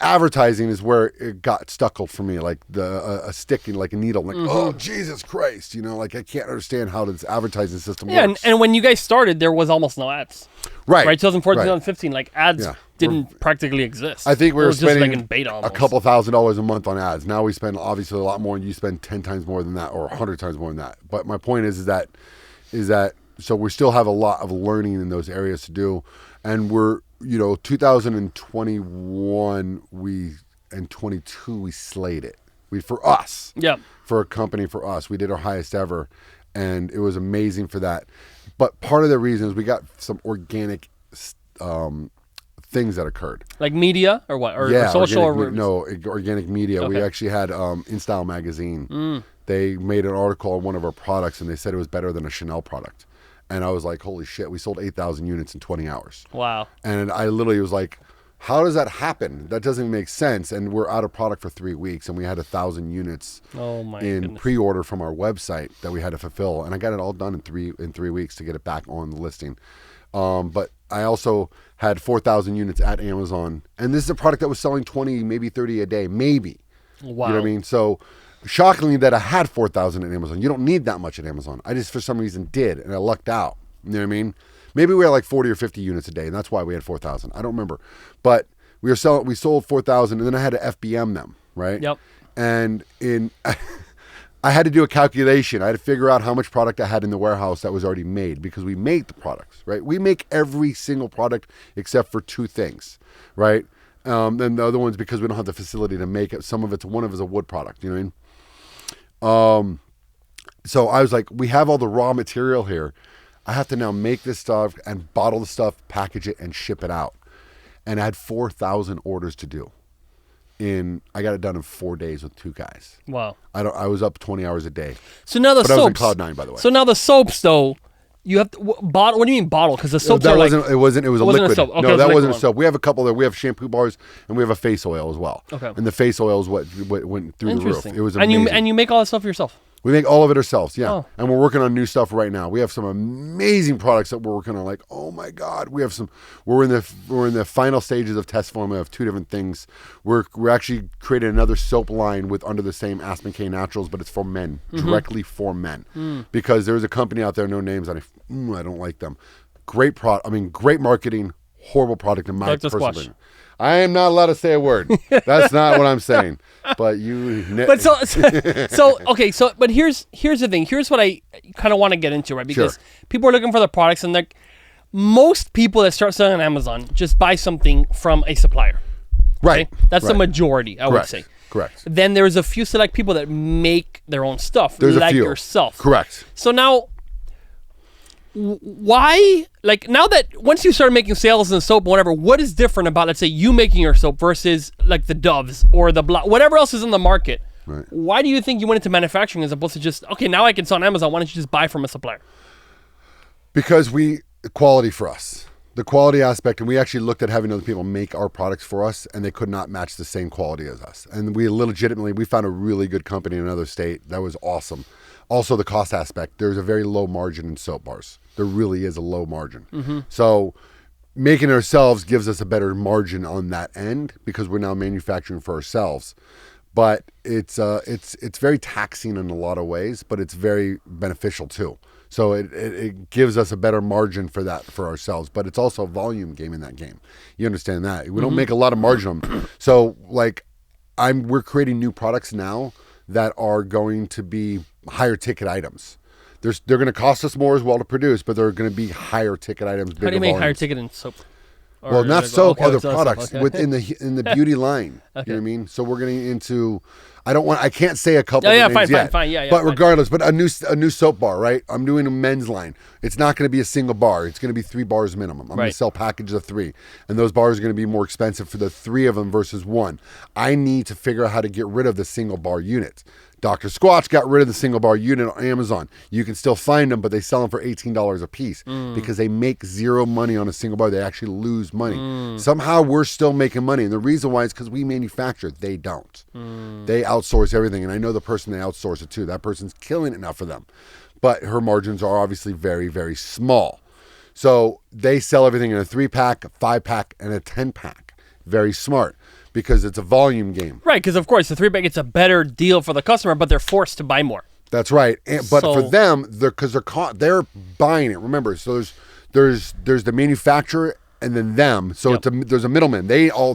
advertising is where it got stuck for me, like a stick in like a needle. Like, oh, Jesus Christ. Like I can't understand how this advertising system works. And when you guys started, there was almost no ads. Right. 2014, 2015, like ads didn't practically exist. I think we were spending just like in beta a couple $1,000s a month on ads. Now we spend obviously a lot more, and you spend 10 times more than that or 100 times more than that. But my point is that so we still have a lot of learning in those areas to do. And we're, 2021, and 22, we slayed it. For us. Yeah. For a company, for us. We did our highest ever. And it was amazing for that. But part of the reason is we got some organic things that occurred. Like media or what? Or social? Organic media. Okay. We actually had InStyle magazine. They made an article on one of our products, and they said it was better than a Chanel product. And I was like, holy shit, we sold 8,000 units in 20 hours. Wow. And I literally was like, how does that happen? That doesn't make sense. And we're out of product for 3 weeks, and we had 1,000 units in pre-order from our website that we had to fulfill. And I got it all done in three weeks to get it back on the listing. But I also had 4,000 units at Amazon. And this is a product that was selling 20, maybe 30 a day, maybe. Wow. You know what I mean? So shockingly that I had 4,000 at Amazon. You don't need that much at Amazon. I just, for some reason, did, and I lucked out. You know what I mean? Maybe we had like 40 or 50 units a day, and that's why we had 4,000. I don't remember. But we sold 4,000, and then I had to FBM them, right? Yep. And I had to do a calculation. I had to figure out how much product I had in the warehouse that was already made, because we make the products, right? We make every single product except for 2 things, right? And the other ones, because we don't have the facility to make it. One of it is a wood product, you know what I mean? So I was like, we have all the raw material here. I have to now make this stuff and bottle the stuff, package it, and ship it out. And I had 4,000 orders to do. I got it done in 4 days with 2 guys. Wow. I was up 20 hours a day. So now the soaps. I was in Cloud 9, by the way. So now the soaps, though, you have to bottle. What do you mean bottle? Because the soaps are like... It was a liquid. A soap. Okay, no, that wasn't a soap. We have a couple there. We have shampoo bars, and we have a face oil as well. Okay. And the face oil is what went through the roof. It was amazing. And you make all that stuff yourself? We make all of it ourselves, yeah. Oh. And we're working on new stuff right now. We have some amazing products that we're working on. Like, oh my God, we're in the final stages of test form. We have 2 different things. We're actually creating another soap line under the same Aspen K Naturals, but it's for men, directly for men. Because there's a company out there, no names, and I don't like them. Great great marketing, horrible product in my personal opinion. I am not allowed to say a word. That's not what I'm saying. But you. But but here's the thing. Here's what I kind of want to get into, right? Because people are looking for the products, and like most people that start selling on Amazon just buy something from a supplier. Right. Okay? That's the majority, I would say. Correct. Then there's a few select people that make their own stuff, there's like a few. Yourself. Correct. So now, why, like, now that once you start making sales in soap, whatever, what is different about, let's say, you making your soap versus like the Doves or the whatever else is in the market? Right. Why do you think you went into manufacturing as opposed to just, okay, now I can sell on Amazon, why don't you just buy from a supplier? Because quality for us, the quality aspect, and we actually looked at having other people make our products for us, and they could not match the same quality as us. And we found a really good company in another state that was awesome. Also, the cost aspect, there's a very low margin in soap bars. There really is a low margin. So making it ourselves gives us a better margin on that end, because we're now manufacturing for ourselves. But it's very taxing in a lot of ways, but it's very beneficial too. So it gives us a better margin for ourselves, but it's also a volume game in that game. You understand that? We don't make a lot of margin on them. So like we're creating new products now that are going to be higher ticket items. They're going to cost us more as well to produce, but they're going to be higher ticket items. How do you make higher ticket in soap? Well, not soap, other products within the beauty line. You know what I mean? So we're getting into. I can't say a couple. Yeah, fine. But regardless, but a new soap bar, right? I'm doing a men's line. It's not going to be a single bar. It's going to be 3 bars minimum. I'm going to sell packages of 3, and those bars are going to be more expensive for the 3 of them versus 1. I need to figure out how to get rid of the single bar units. Dr. Squatch got rid of the single bar unit on Amazon. You can still find them, but they sell them for $18 a piece because they make 0 money on a single bar. They actually lose money. Somehow we're still making money. And the reason why is because we manufacture. They don't. They outsource everything. And I know the person they outsource it to. That person's killing it now for them. But her margins are obviously very, very small. So they sell everything in a 3-pack, a 5-pack, and a 10-pack. Very smart. because it's a volume game. Right, because of course the 3-pack, it's a better deal for the customer, but they're forced to buy more. That's right. But for them, they're buying it. Remember, so there's the manufacturer and then them. So there's a middleman.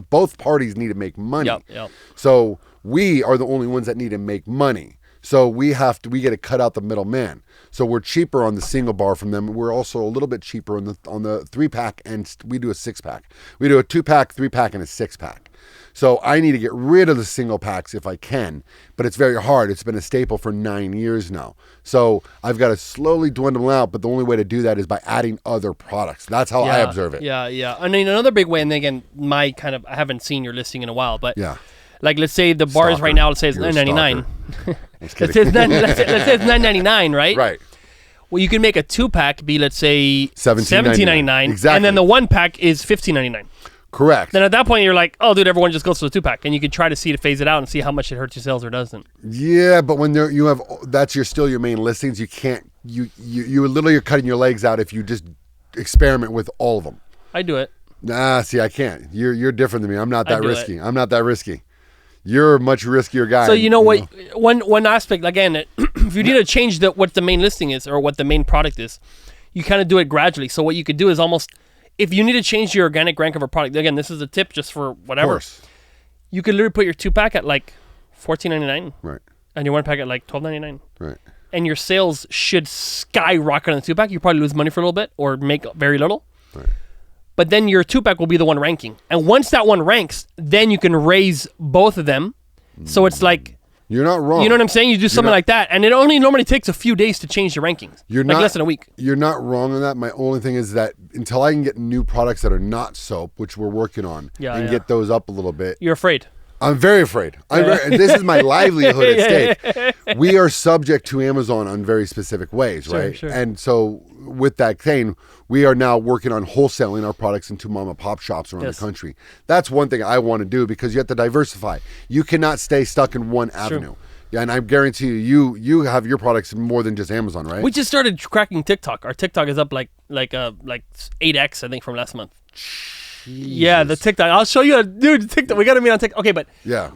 Both parties need to make money. Yep. So we are the only ones that need to make money. So we get to cut out the middleman. So we're cheaper on the single bar from them. We're also a little bit cheaper on the 3-pack, and we do a 6-pack. We do a 2-pack, 3-pack, and a 6-pack. So I need to get rid of the single packs if I can, but it's very hard. It's been a staple for 9 years now. So I've got to slowly dwindle out, but the only way to do that is by adding other products. That's how I observe it. Yeah. I mean, another big way, and again, I haven't seen your listing in a while, but like let's say the bars right now, let's say it's $9.99. Let's say it's $9.99, right? Right. Well, you can make a 2-pack be, let's say, $17.99. Exactly. And then the 1-pack is $15.99. Correct. Then at that point, you're like, oh, dude, everyone just goes to the 2-pack. And you can try to phase it out and see how much it hurts your sales or doesn't. Yeah, but when that's still your main listings, you can't, you literally are cutting your legs out if you just experiment with all of them. I do it. Nah, see, I can't. You're different than me. I'm not that risky. I'm not that risky. You're a much riskier guy. So what? One aspect, again, if you need to change what the main listing is or what the main product is, you kind of do it gradually. So what you could do is almost, if you need to change your organic rank of a product, again, this is a tip just for whatever. Of course. You could literally put your 2-pack at like $14.99. Right. And your 1-pack at like $12.99. Right. And your sales should skyrocket on the 2-pack. You probably lose money for a little bit or make very little. Right. But then your 2-pack will be the one ranking. And once that one ranks, then you can raise both of them. So it's like... You're not wrong. You know what I'm saying? You do something like that. And it only normally takes a few days to change the rankings. Less than a week. You're not wrong on that. My only thing is that until I can get new products that are not soap, which we're working on, get those up a little bit. You're afraid. I'm very afraid. This is my livelihood at stake. We are subject to Amazon on very specific ways, right? Sure. And so with that saying, we are now working on wholesaling our products into mom and pop shops around the country. That's one thing I want to do because you have to diversify. You cannot stay stuck in one avenue. Yeah, and I guarantee you have your products more than just Amazon, right? We just started cracking TikTok. Our TikTok is up like 8x, I think, from last month. Jesus. Yeah, the TikTok. I'll show you, dude. TikTok. We got to meet on TikTok. Okay, but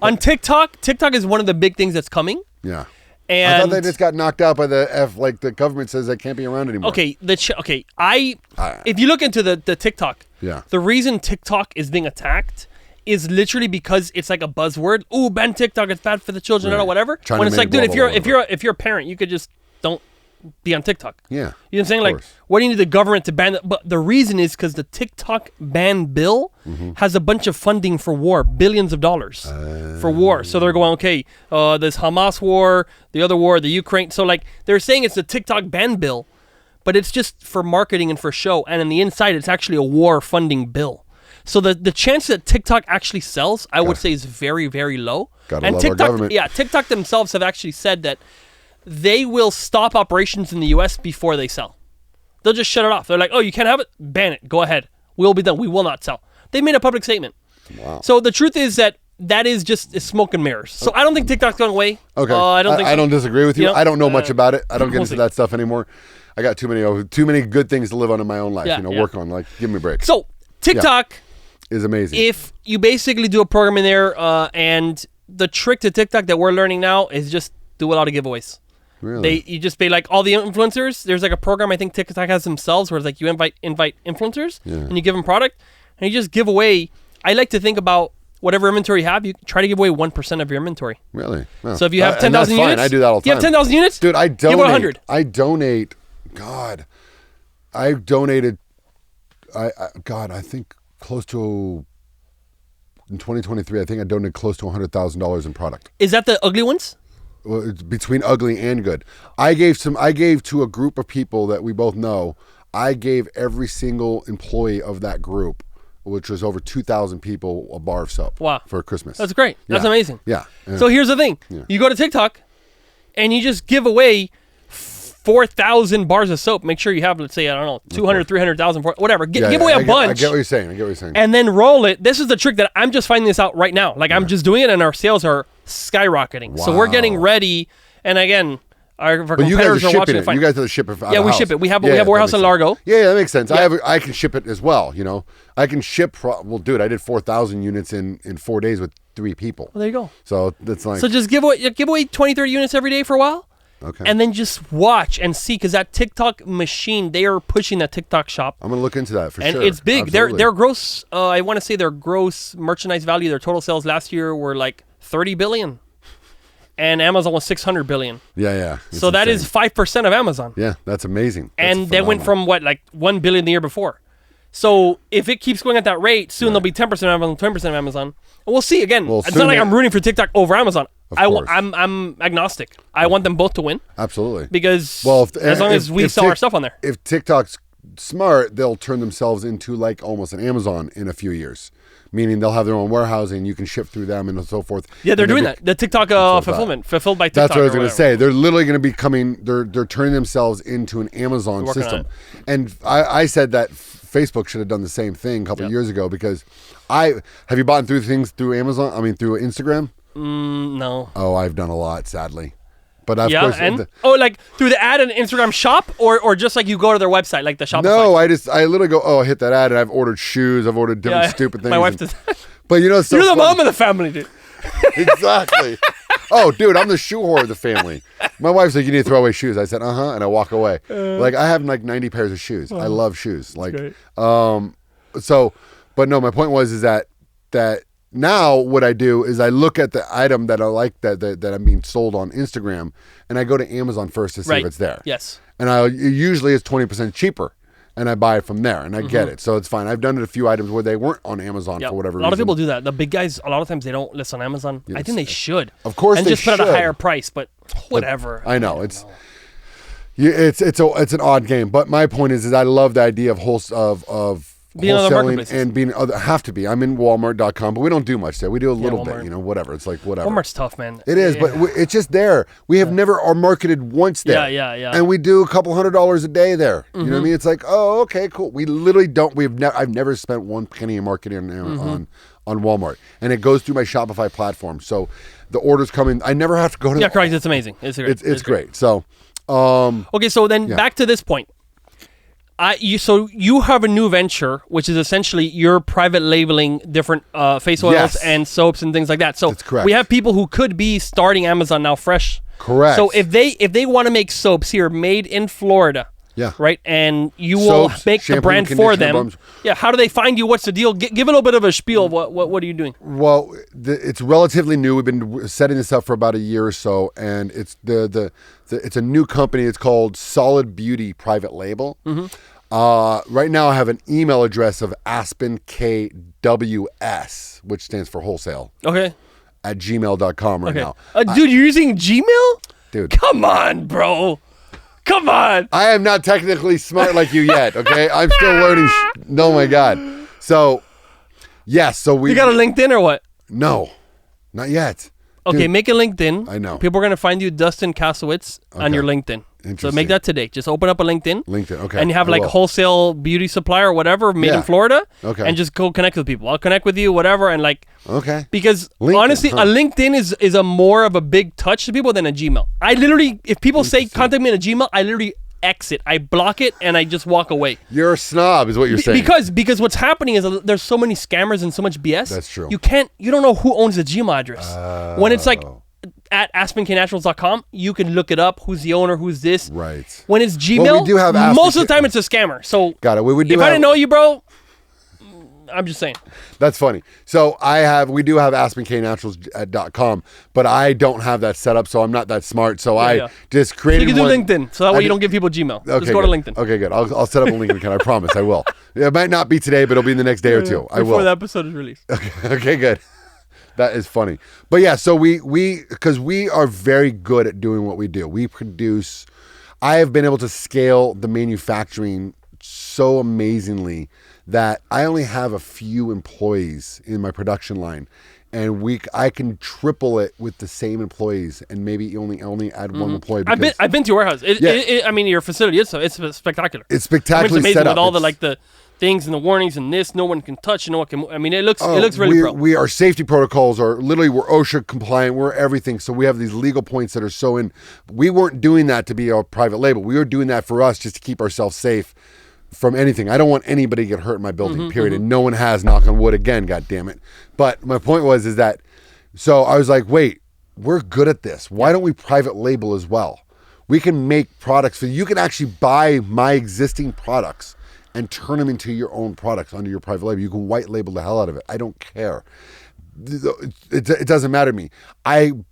on TikTok is one of the big things that's coming. Yeah. And I thought they just got knocked out by the government says they can't be around anymore. Okay, if you look into the TikTok, the reason TikTok is being attacked is literally because it's like a buzzword. Ooh, ban TikTok, it's bad for the children or whatever. When it's like, dude, if you're a parent, you could just don't be on TikTok. Yeah. You know what I'm saying? Like, what do you need the government to ban it? But the reason is because the TikTok ban bill has a bunch of funding for war, billions of dollars for war. So they're going, okay, this Hamas war, the other war, the Ukraine. So like they're saying it's a TikTok ban bill, but it's just for marketing and for show. And on the inside, it's actually a war funding bill. So the chance that TikTok actually sells, I would say, is very, very low. Gotta love our government. Yeah, TikTok themselves have actually said that they will stop operations in the U.S. before they sell. They'll just shut it off. They're like, oh, you can't have it? Ban it. Go ahead. We'll be done. We will not sell. They made a public statement. Wow. So the truth is that is just smoke and mirrors. So I don't think TikTok's going away. Okay. I don't disagree with you. I don't know much about it. I don't get we'll into see. that stuff anymore. I got too many good things to live on in my own life. Work on. Like, give me a break. So TikTok is amazing. If you basically do a program in there, and the trick to TikTok that we're learning now is just do a lot of giveaways. Really? You just pay like all the influencers. There's like a program I think TikTok has themselves where it's like you invite influencers and you give them product and you just give away. I like to think about whatever inventory you have. You try to give away 1% of your inventory. Really? Wow. So if you have 10,000 units, I do that all the time. You have 10,000 units, dude. I donate. Give 100. I donate. God, I donated. I think close to in 2023. I think I donated close to $100,000 in product. Is that the ugly ones? Well, it's between ugly and good. I gave to a group of people that we both know. I gave every single employee of that group, which was over 2,000 people, a bar of soap. Wow. For Christmas. That's great. That's amazing. Yeah. So here's the thing. Yeah. You go to TikTok and you just give away 4,000 bars of soap. Make sure you have, let's say, I don't know, 200, 300,000, whatever. Give away a bunch. I get what you're saying. And then roll it. This is the trick that I'm just finding this out right now. Like I'm just doing it and our sales are skyrocketing. Wow. So we're getting ready. And again, Our But you guys are competitors are shipping watching the it. fight. You guys are the shipper. Out Yeah, of we house. ship it. We have a that warehouse makes in sense. Largo. Yeah, that makes sense. Yeah. I can ship it as well. You know, I can ship. Well, dude, I did 4,000 units in 4 days with 3 people. Well, there you go. So that's like. So just give away 20, 30 units every day for a while. Okay. And then just watch and see, because that TikTok machine, they are pushing that TikTok shop. I'm gonna look into that for and sure. it's big. Absolutely. Their gross, I want to say their gross merchandise value, their total sales last year were like 30 billion. And Amazon was 600 billion. Yeah. So that is 5% of Amazon. Yeah, that's amazing. And they went from like 1 billion the year before. So if it keeps going at that rate, soon there'll be 10% of Amazon, 20% of Amazon. And we'll see. Again, it's not like I'm rooting for TikTok over Amazon. I'm agnostic. I want them both to win. Absolutely. Because as long as we sell our stuff on there. If TikTok's smart, they'll turn themselves into like almost an Amazon in a few years. Meaning they'll have their own warehousing, you can ship through them and so forth. Yeah, they're doing that. The TikTok fulfillment, fulfilled by TikTok. That's what I was going to say. They're literally going to be coming, they're turning themselves into an Amazon system. And I said that Facebook should have done the same thing a couple of years ago, because have you bought through things through Amazon? I mean, through Instagram? No. Oh, I've done a lot, sadly. But of course, and like through the ad in Instagram shop, or just like you go to their website, like the Shopify. No, I literally go, I hit that ad, and I've ordered shoes, I've ordered different stupid things. My wife does that. But you know, it's so you're the funny. mom of the family, dude. Exactly. Oh, dude, I'm the shoe whore of the family. My wife's like, you need to throw away shoes. I said, and I walk away. Like I have like 90 pairs of shoes. I love shoes. Like, but no, my point is that now what I do is I look at the item that I like that I'm being sold on Instagram, and I go to Amazon first to see if it's there. Yes. And usually it's 20% cheaper. And I buy it from there, and I get it. So it's fine. I've done it a few items where they weren't on Amazon for whatever reason. A lot of people do that. The big guys, a lot of times they don't list on Amazon. Yes. I think they should. Of course and they just put should. it at a higher price, but whatever. I know. It's an odd game. But my point is I love the idea of being on the marketplaces. And being have to be. I'm in Walmart.com, but we don't do much there. We do a little bit, whatever. It's like whatever. Walmart's tough, man. It is, but it's just there. We have never are marketed once there. Yeah. And we do a couple $100 a day there. You know what I mean? It's like, oh, okay, cool. We literally don't. I've never spent one penny in marketing on Walmart, and it goes through my Shopify platform. So the orders come in. I never have to go to. Yeah, correct. It's amazing. It's great. So, okay. So then back to this point. So you have a new venture, which is essentially you're private labeling different face oils and soaps and things like that. So that's correct. We have people who could be starting Amazon now fresh. Correct. So if they want to make soaps here made in Florida, right, and you will make the brand for them. Bums. Yeah. How do they find you? What's the deal? Give a little bit of a spiel. What are you doing? Well, it's relatively new. We've been setting this up for about a year or so, and it's it's a new company. It's called Solid Beauty Private Label. Right now, I have an email address of AspenKWS, which stands for wholesale. Okay. At gmail.com now. Dude, you're using Gmail? Dude. Come on, bro. Come on. I am not technically smart like you yet, okay? I'm still learning. Oh, my God. So, yes. So we. You got a LinkedIn or what? No, not yet. Okay, Dude, make a LinkedIn. I know. People are going to find you Dustin Kassowitz on your LinkedIn. So make that today. Just open up a LinkedIn. Okay. And you have like wholesale beauty supplier or whatever made in Florida. Okay. And just go connect with people. I'll connect with you, whatever. And like. Okay. Because honestly, a LinkedIn is a more of a big touch to people than a Gmail. I literally, if people say contact me in a Gmail, I literally exit. I block it and I just walk away. You're a snob is what you're saying. Because what's happening is there's so many scammers and so much BS. That's true. You don't know who owns the Gmail address. When it's like at AspenKNaturals.com, you can look it up. Who's the owner? Who's this? Right. When it's Gmail, we do have most of the time it's a scammer. So got it. I didn't know you, bro, I'm just saying. That's funny. So we do have AspenKNaturals.com, but I don't have that set up, so I'm not that smart. So I just created one. So you can do LinkedIn, so that way you don't give people Gmail. Okay, just go to LinkedIn. Okay, good. I'll set up a LinkedIn account. I promise I will. It might not be today, but it'll be in the next day or two. I will. Before the episode is released. Okay, good. That is funny. But yeah, so because we are very good at doing what we do. We produce. I have been able to scale the manufacturing so amazingly that I only have a few employees in my production line, and I can triple it with the same employees, and maybe only add one employee. I've been to your warehouse. I mean, your facility is it's spectacular. It's spectacularly it's amazing set up. with all the things and the warnings and this, no one can touch, no one can. I mean, it looks really pro. Our safety protocols are literally, we're OSHA compliant, we're everything. So we have these legal points that are so in. We weren't doing that to be a private label. We were doing that for us just to keep ourselves safe from anything. I don't want anybody to get hurt in my building, period. And no one has, knock on wood again, God damn it. But my point is that, so I was like, wait, we're good at this. Why don't we private label as well? We can make products so you can actually buy my existing products and turn them into your own products under your private label. You can white label the hell out of it. I don't care. It doesn't matter to me. I'm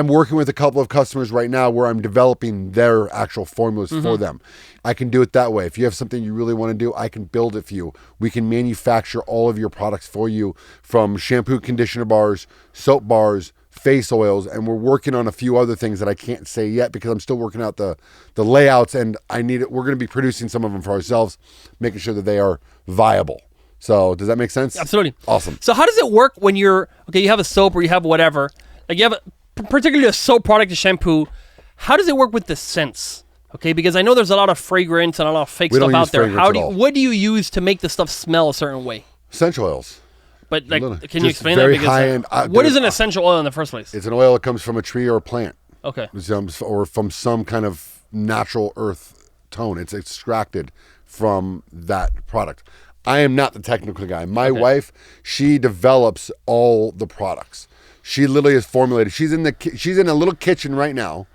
working with a couple of customers right now where I'm developing their actual formulas for them. I can do it that way. If you have something you really want to do, I can build it for you. We can manufacture all of your products for you, from shampoo, conditioner bars, soap bars, face oils, and we're working on a few other things that I can't say yet because I'm still working out the layouts, and we're going to be producing some of them for ourselves, making sure that they are viable. So does that make sense? Absolutely. Awesome. So how does it work when you have a soap or you have whatever, like you have particularly a soap product, a shampoo, how does it work with the scents? Okay, because I know there's a lot of fragrance and a lot of fake stuff out there. What do you use to make the stuff smell a certain way? Essential oils. But can you explain that? Because high-end, what is an essential oil in the first place? It's an oil that comes from a tree or a plant. Okay. Or from some kind of natural earth tone. It's extracted from that product. I am not the technical guy. My wife, she develops all the products. She literally is formulated. She's in a little kitchen right now.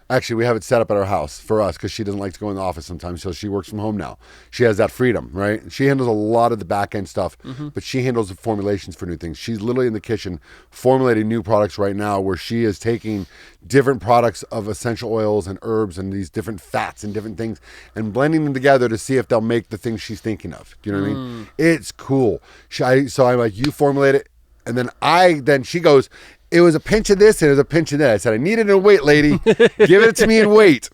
Actually, we have it set up at our house for us because she doesn't like to go in the office sometimes, so she works from home now. She has that freedom, right? She handles a lot of the back end stuff, but she handles the formulations for new things. She's literally in the kitchen formulating new products right now, where she is taking different products of essential oils and herbs and these different fats and different things and blending them together to see if they'll make the things she's thinking of. Do you know what I mean? It's cool. So I'm like, you formulate it, and then she goes, it was a pinch of this and it was a pinch of that. I said, I need it in a weight, lady. Give it to me in weight.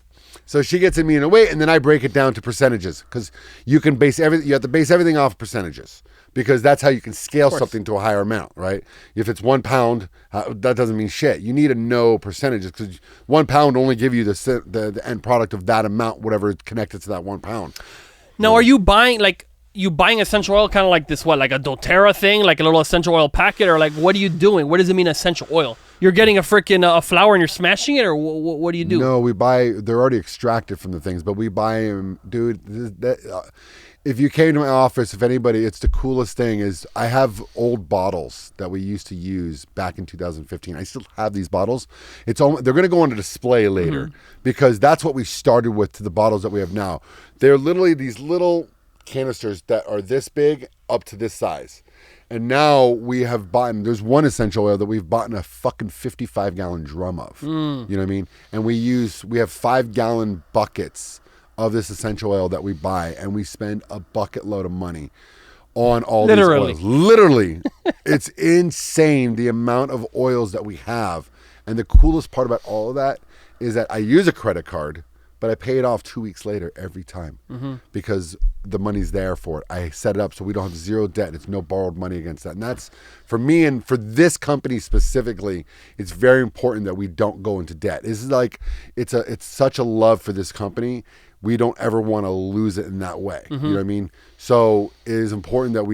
So she gets it me in a weight, and then I break it down to percentages, because you have to base everything off percentages, because that's how you can scale something to a higher amount, right? If it's 1 pound, that doesn't mean shit. You need to know percentages, because 1 pound only give you the end product of that amount, whatever is connected to that 1 pound. Now, are you buying essential oil kind of like this, like a doTERRA thing, like a little essential oil packet, or like what are you doing? What does it mean essential oil? You're getting a freaking a flower and you're smashing it, or what do you do? No, they're already extracted from the things, but we buy them, dude. If you came to my office, if anybody, it's the coolest thing is I have old bottles that we used to use back in 2015. I still have these bottles. They're going to go on display later because that's what we started with to the bottles that we have now. They're literally these little canisters that are this big up to this size, and now we have bought, there's one essential oil that we've bought in a fucking 55-gallon drum of. You know what I mean? And we have 5-gallon buckets of this essential oil that we buy, and we spend a bucket load of money on all these oils. Literally. It's insane the amount of oils that we have. And the coolest part about all of that is that I use a credit card, but I pay it off 2 weeks later every time because the money's there for it. I set it up so we don't have zero debt. It's no borrowed money against that. And that's, for me and for this company specifically, it's very important that we don't go into debt. This is like, it's such a love for this company. We don't ever want to lose it in that way. You know what I mean? So it is important that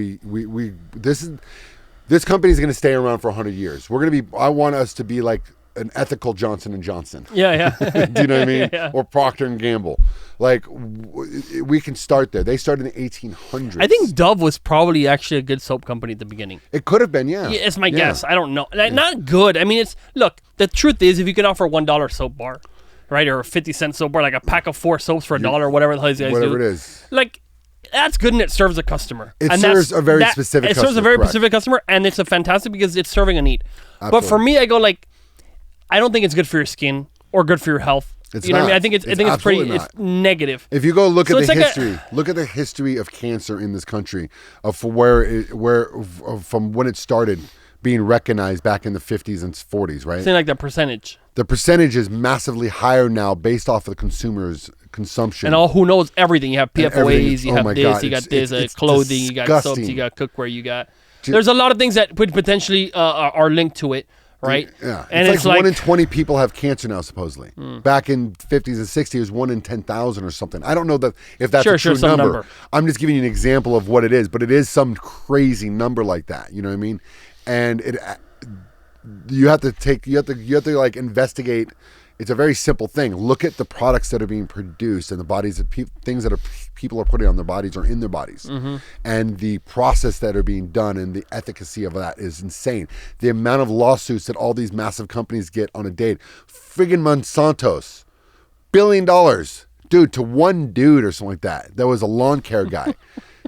this company is going to stay around for 100 years. I want us to be like an ethical Johnson & Johnson. Yeah. Do you know what I mean? Yeah. Or Procter & Gamble. Like, we can start there. They started in the 1800s. I think Dove was probably actually a good soap company at the beginning. It could have been, yeah. It's my guess. I don't know. Not good. I mean, look, the truth is, if you can offer $1 soap bar, right, or a 50-cent soap bar, like a pack of 4 soaps for $1, whatever the hell these guys do. Whatever it is. Like, that's good, and it serves a customer. It serves a very specific customer. It serves a very specific customer, and it's a fantastic because it's serving a need. Absolutely. But for me, I go like, I don't think it's good for your skin or good for your health. It's you know not. what I mean? I think it's pretty it's negative. If you go look at the history, look at the history of cancer in this country, from when it started being recognized back in the 50s and 40s, right? Saying like the percentage. The percentage is massively higher now based off of the consumer's consumption. And who knows everything. You have PFOAs, you have this, you got this, clothing, disgusting. You got soaps, you got cookware, you got... There's a lot of things that potentially are linked to it, right? Yeah. And it's like 1 in 20 people have cancer now, supposedly. Back in 50s and 60s, it was 1 in 10,000 or something. I don't know if that's a true number. I'm just giving you an example of what it is, but it is some crazy number like that. You know what I mean? And you have to like investigate. It's a very simple thing. Look at the products that are being produced and the bodies of things that people are putting on their bodies or in their bodies. And the process that are being done and the efficacy of that is insane. The amount of lawsuits that all these massive companies get on a day. Friggin' Monsanto's, $1 billion. Dude, to one dude or something like that. That was a lawn care guy.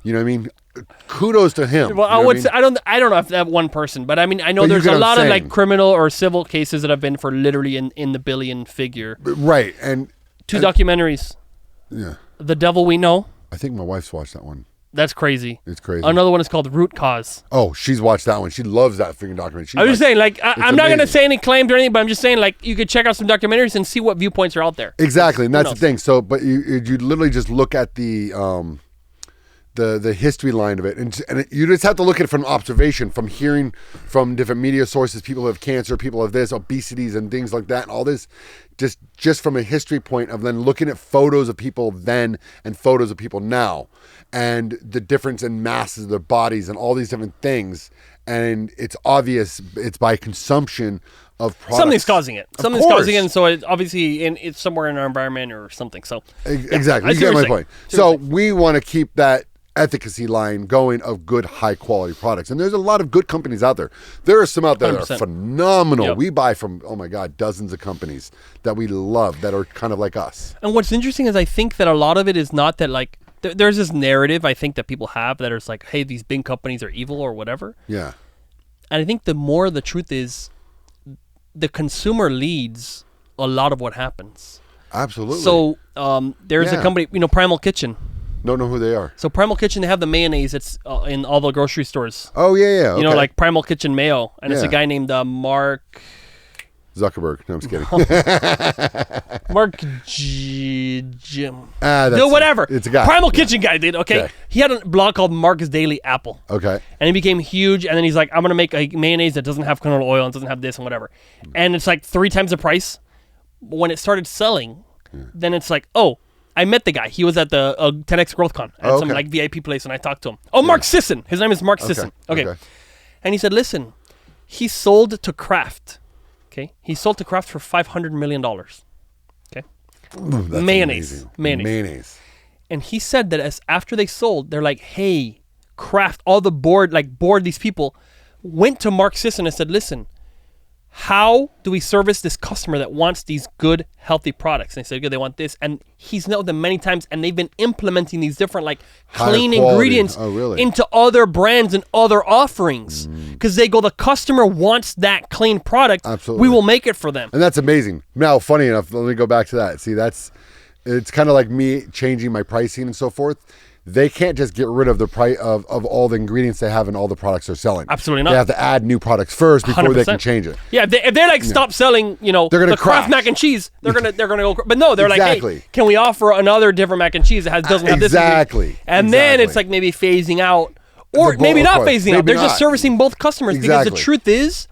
You know what I mean? Kudos to him. Well, I would say, I don't know if that one person, but I mean, I know there's a lot of like criminal or civil cases that have been for literally in the billion figure. Right. And 2 documentaries. Yeah. The Devil We Know. I think my wife's watched that one. That's crazy. It's crazy. Another one is called Root Cause. Oh, she's watched that one. She loves that freaking documentary. I'm just saying, like, I'm not going to say any claims or anything, but I'm just saying, like, you could check out some documentaries and see what viewpoints are out there. Exactly, and that's the thing. So, but you literally just look at the history line of it, and you just have to look at it from observation, from hearing from different media sources. People have cancer, people have this, obesities, and things like that, and all this. Just from a history point of then looking at photos of people then and photos of people now, and the difference in masses of their bodies and all these different things, and it's obvious it's by consumption of products. Something's causing it. Something's causing it, and so it's somewhere in our environment or something. So exactly, you get my point. So we want to keep that efficacy line going of good high quality products, and there's a lot of good companies out there. There are some out there that are phenomenal. We buy from, oh my god, dozens of companies that we love that are kind of like us. And what's interesting is I think that a lot of it is not that, like, there's this narrative I think that people have that is like, hey, these big companies are evil or whatever. Yeah. And I think the more the truth is, the consumer leads a lot of what happens. Absolutely. So there's a company, Primal Kitchen. Don't know who they are. So Primal Kitchen, they have the mayonnaise that's in all the grocery stores. Oh, yeah. Okay. Like Primal Kitchen mayo. And it's a guy named Mark... Zuckerberg. No, I'm just kidding. Mark Jim. Whatever. It's a guy. Primal Kitchen guy, dude. Okay. He had a blog called Mark's Daily Apple. Okay. And he became huge. And then he's like, I'm going to make a mayonnaise that doesn't have canola oil and doesn't have this and whatever. And it's like 3 times the price. When it started selling, then it's like, oh, I met the guy. He was at the 10X GrowthCon at some like VIP place, and I talked to him. Oh, Mark Sisson. His name is Mark Sisson. Okay. And he said, listen, he sold to Kraft. Okay. He sold to Kraft for $500 million. Okay. Ooh, mayonnaise. And he said that after they sold, they're like, hey, Kraft, all the board, these people went to Mark Sisson and said, listen, how do we service this customer that wants these good, healthy products? And they said, good, they want this. And he's known them many times, and they've been implementing these different, like, clean ingredients into other brands and other offerings. Because they go, the customer wants that clean product. Absolutely. We will make it for them. And that's amazing. Now, funny enough, let me go back to that. See, it's kind of like me changing my pricing and so forth. They can't just get rid of the price of all the ingredients they have in all the products they're selling. Absolutely not. They have to add new products first before 100%. They can change it. Yeah, if they like stop selling, the Kraft mac and cheese, they're gonna go. But no, they're like, hey, can we offer another different mac and cheese that doesn't have this? Exactly. And then it's like maybe phasing out, or maybe not phasing out. They're just servicing both customers because the truth is,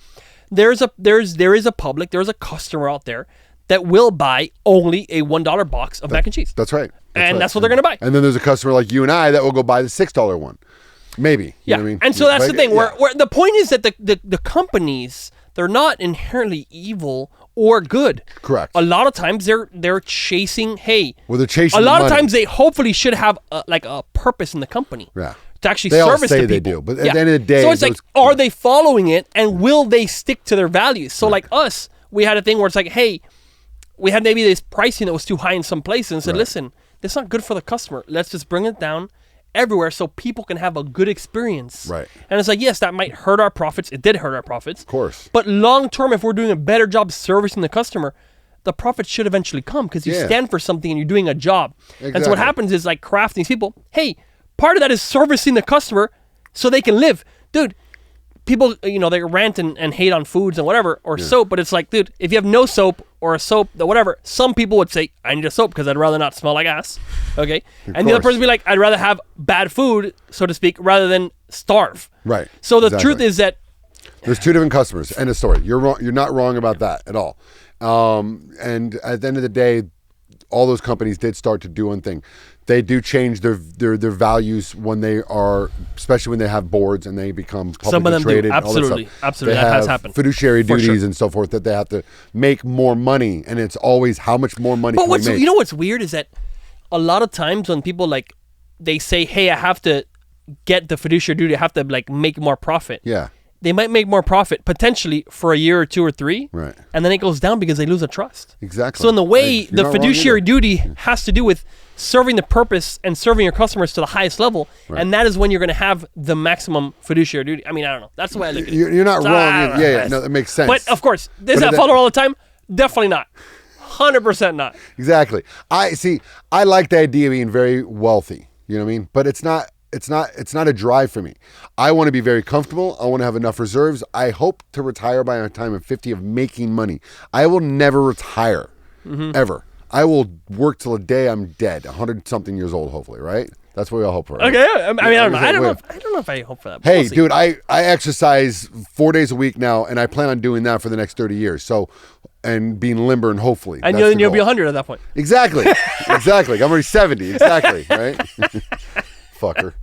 there is a customer out there that will buy only a $1 box of mac and cheese. That's right. That's what they're going to buy. And then there's a customer like you and I that will go buy the $6 one. Maybe. You know what I mean? And so that's the thing. Where the point is that the companies, they're not inherently evil or good. Correct. A lot of times they're chasing, they're chasing a lot of money. times they hopefully should have a purpose in the company. Yeah. To actually they service all say the people. They do, but at the end of the day, so it's like, are they following it, and will they stick to their values? So like us, we had a thing where it's like, hey, we had maybe this pricing that was too high in some places, and said, listen, that's not good for the customer. Let's just bring it down everywhere so people can have a good experience. Right. And it's like, yes, that might hurt our profits. It did hurt our profits. Of course. But long term, if we're doing a better job servicing the customer, the profits should eventually come because you stand for something and you're doing a job. Exactly. And so what happens is, like, crafting these people, hey, part of that is servicing the customer so they can live. Dude, people, they rant and hate on foods and whatever, or soap, but it's like, dude, if you have no soap or a soap, whatever, some people would say, I need a soap because I'd rather not smell like ass, okay? And the other person would be like, I'd rather have bad food, so to speak, rather than starve. Right. So the truth is that There's two different customers. End of story. You're wrong. You're not wrong about that at all. And at the end of the day, all those companies did start to do one thing. They do change their values when they are, especially when they have boards and they become publicly Some of them traded. do. Absolutely. Absolutely. They That has have happened. fiduciary For duties sure. and so forth that they have to make more money. And it's always how much more money But can we make? you know what's weird is that a lot of times when people like, they say, hey, I have to get the fiduciary duty, I have to like make more profit. Yeah. They might make more profit potentially for a year or two or three. Right. And then it goes down because they lose a trust. Exactly. So in the way, You're the not wrong fiduciary either. duty has to do with serving the purpose and serving your customers to the highest level. Right. And that is when you're going to have the maximum fiduciary duty. I mean, I don't know. That's the way I look at it. You're not So, wrong. I don't know. Yeah, no, that makes sense. But of course, does But that that- follow all the time? Definitely not. 100% not. Exactly. I like the idea of being very wealthy. You know what I mean? But it's not a drive for me. I want to be very comfortable. I want to have enough reserves. I hope to retire by a time of 50 of making money. I will never retire, ever. I will work till the day I'm dead, 100 something years old, hopefully, right? That's what we all hope for. Right? Okay. I mean, I don't know. Yeah, I don't know. wait. I don't know if I hope for that. but Hey, we'll see. dude, I exercise 4 days a week now, and I plan on doing that for the next 30 years. So, and being limber and hopefully. And that's the you'll be goal. 100 at that point. Exactly. Exactly. I'm already 70. Exactly. Right? Fucker.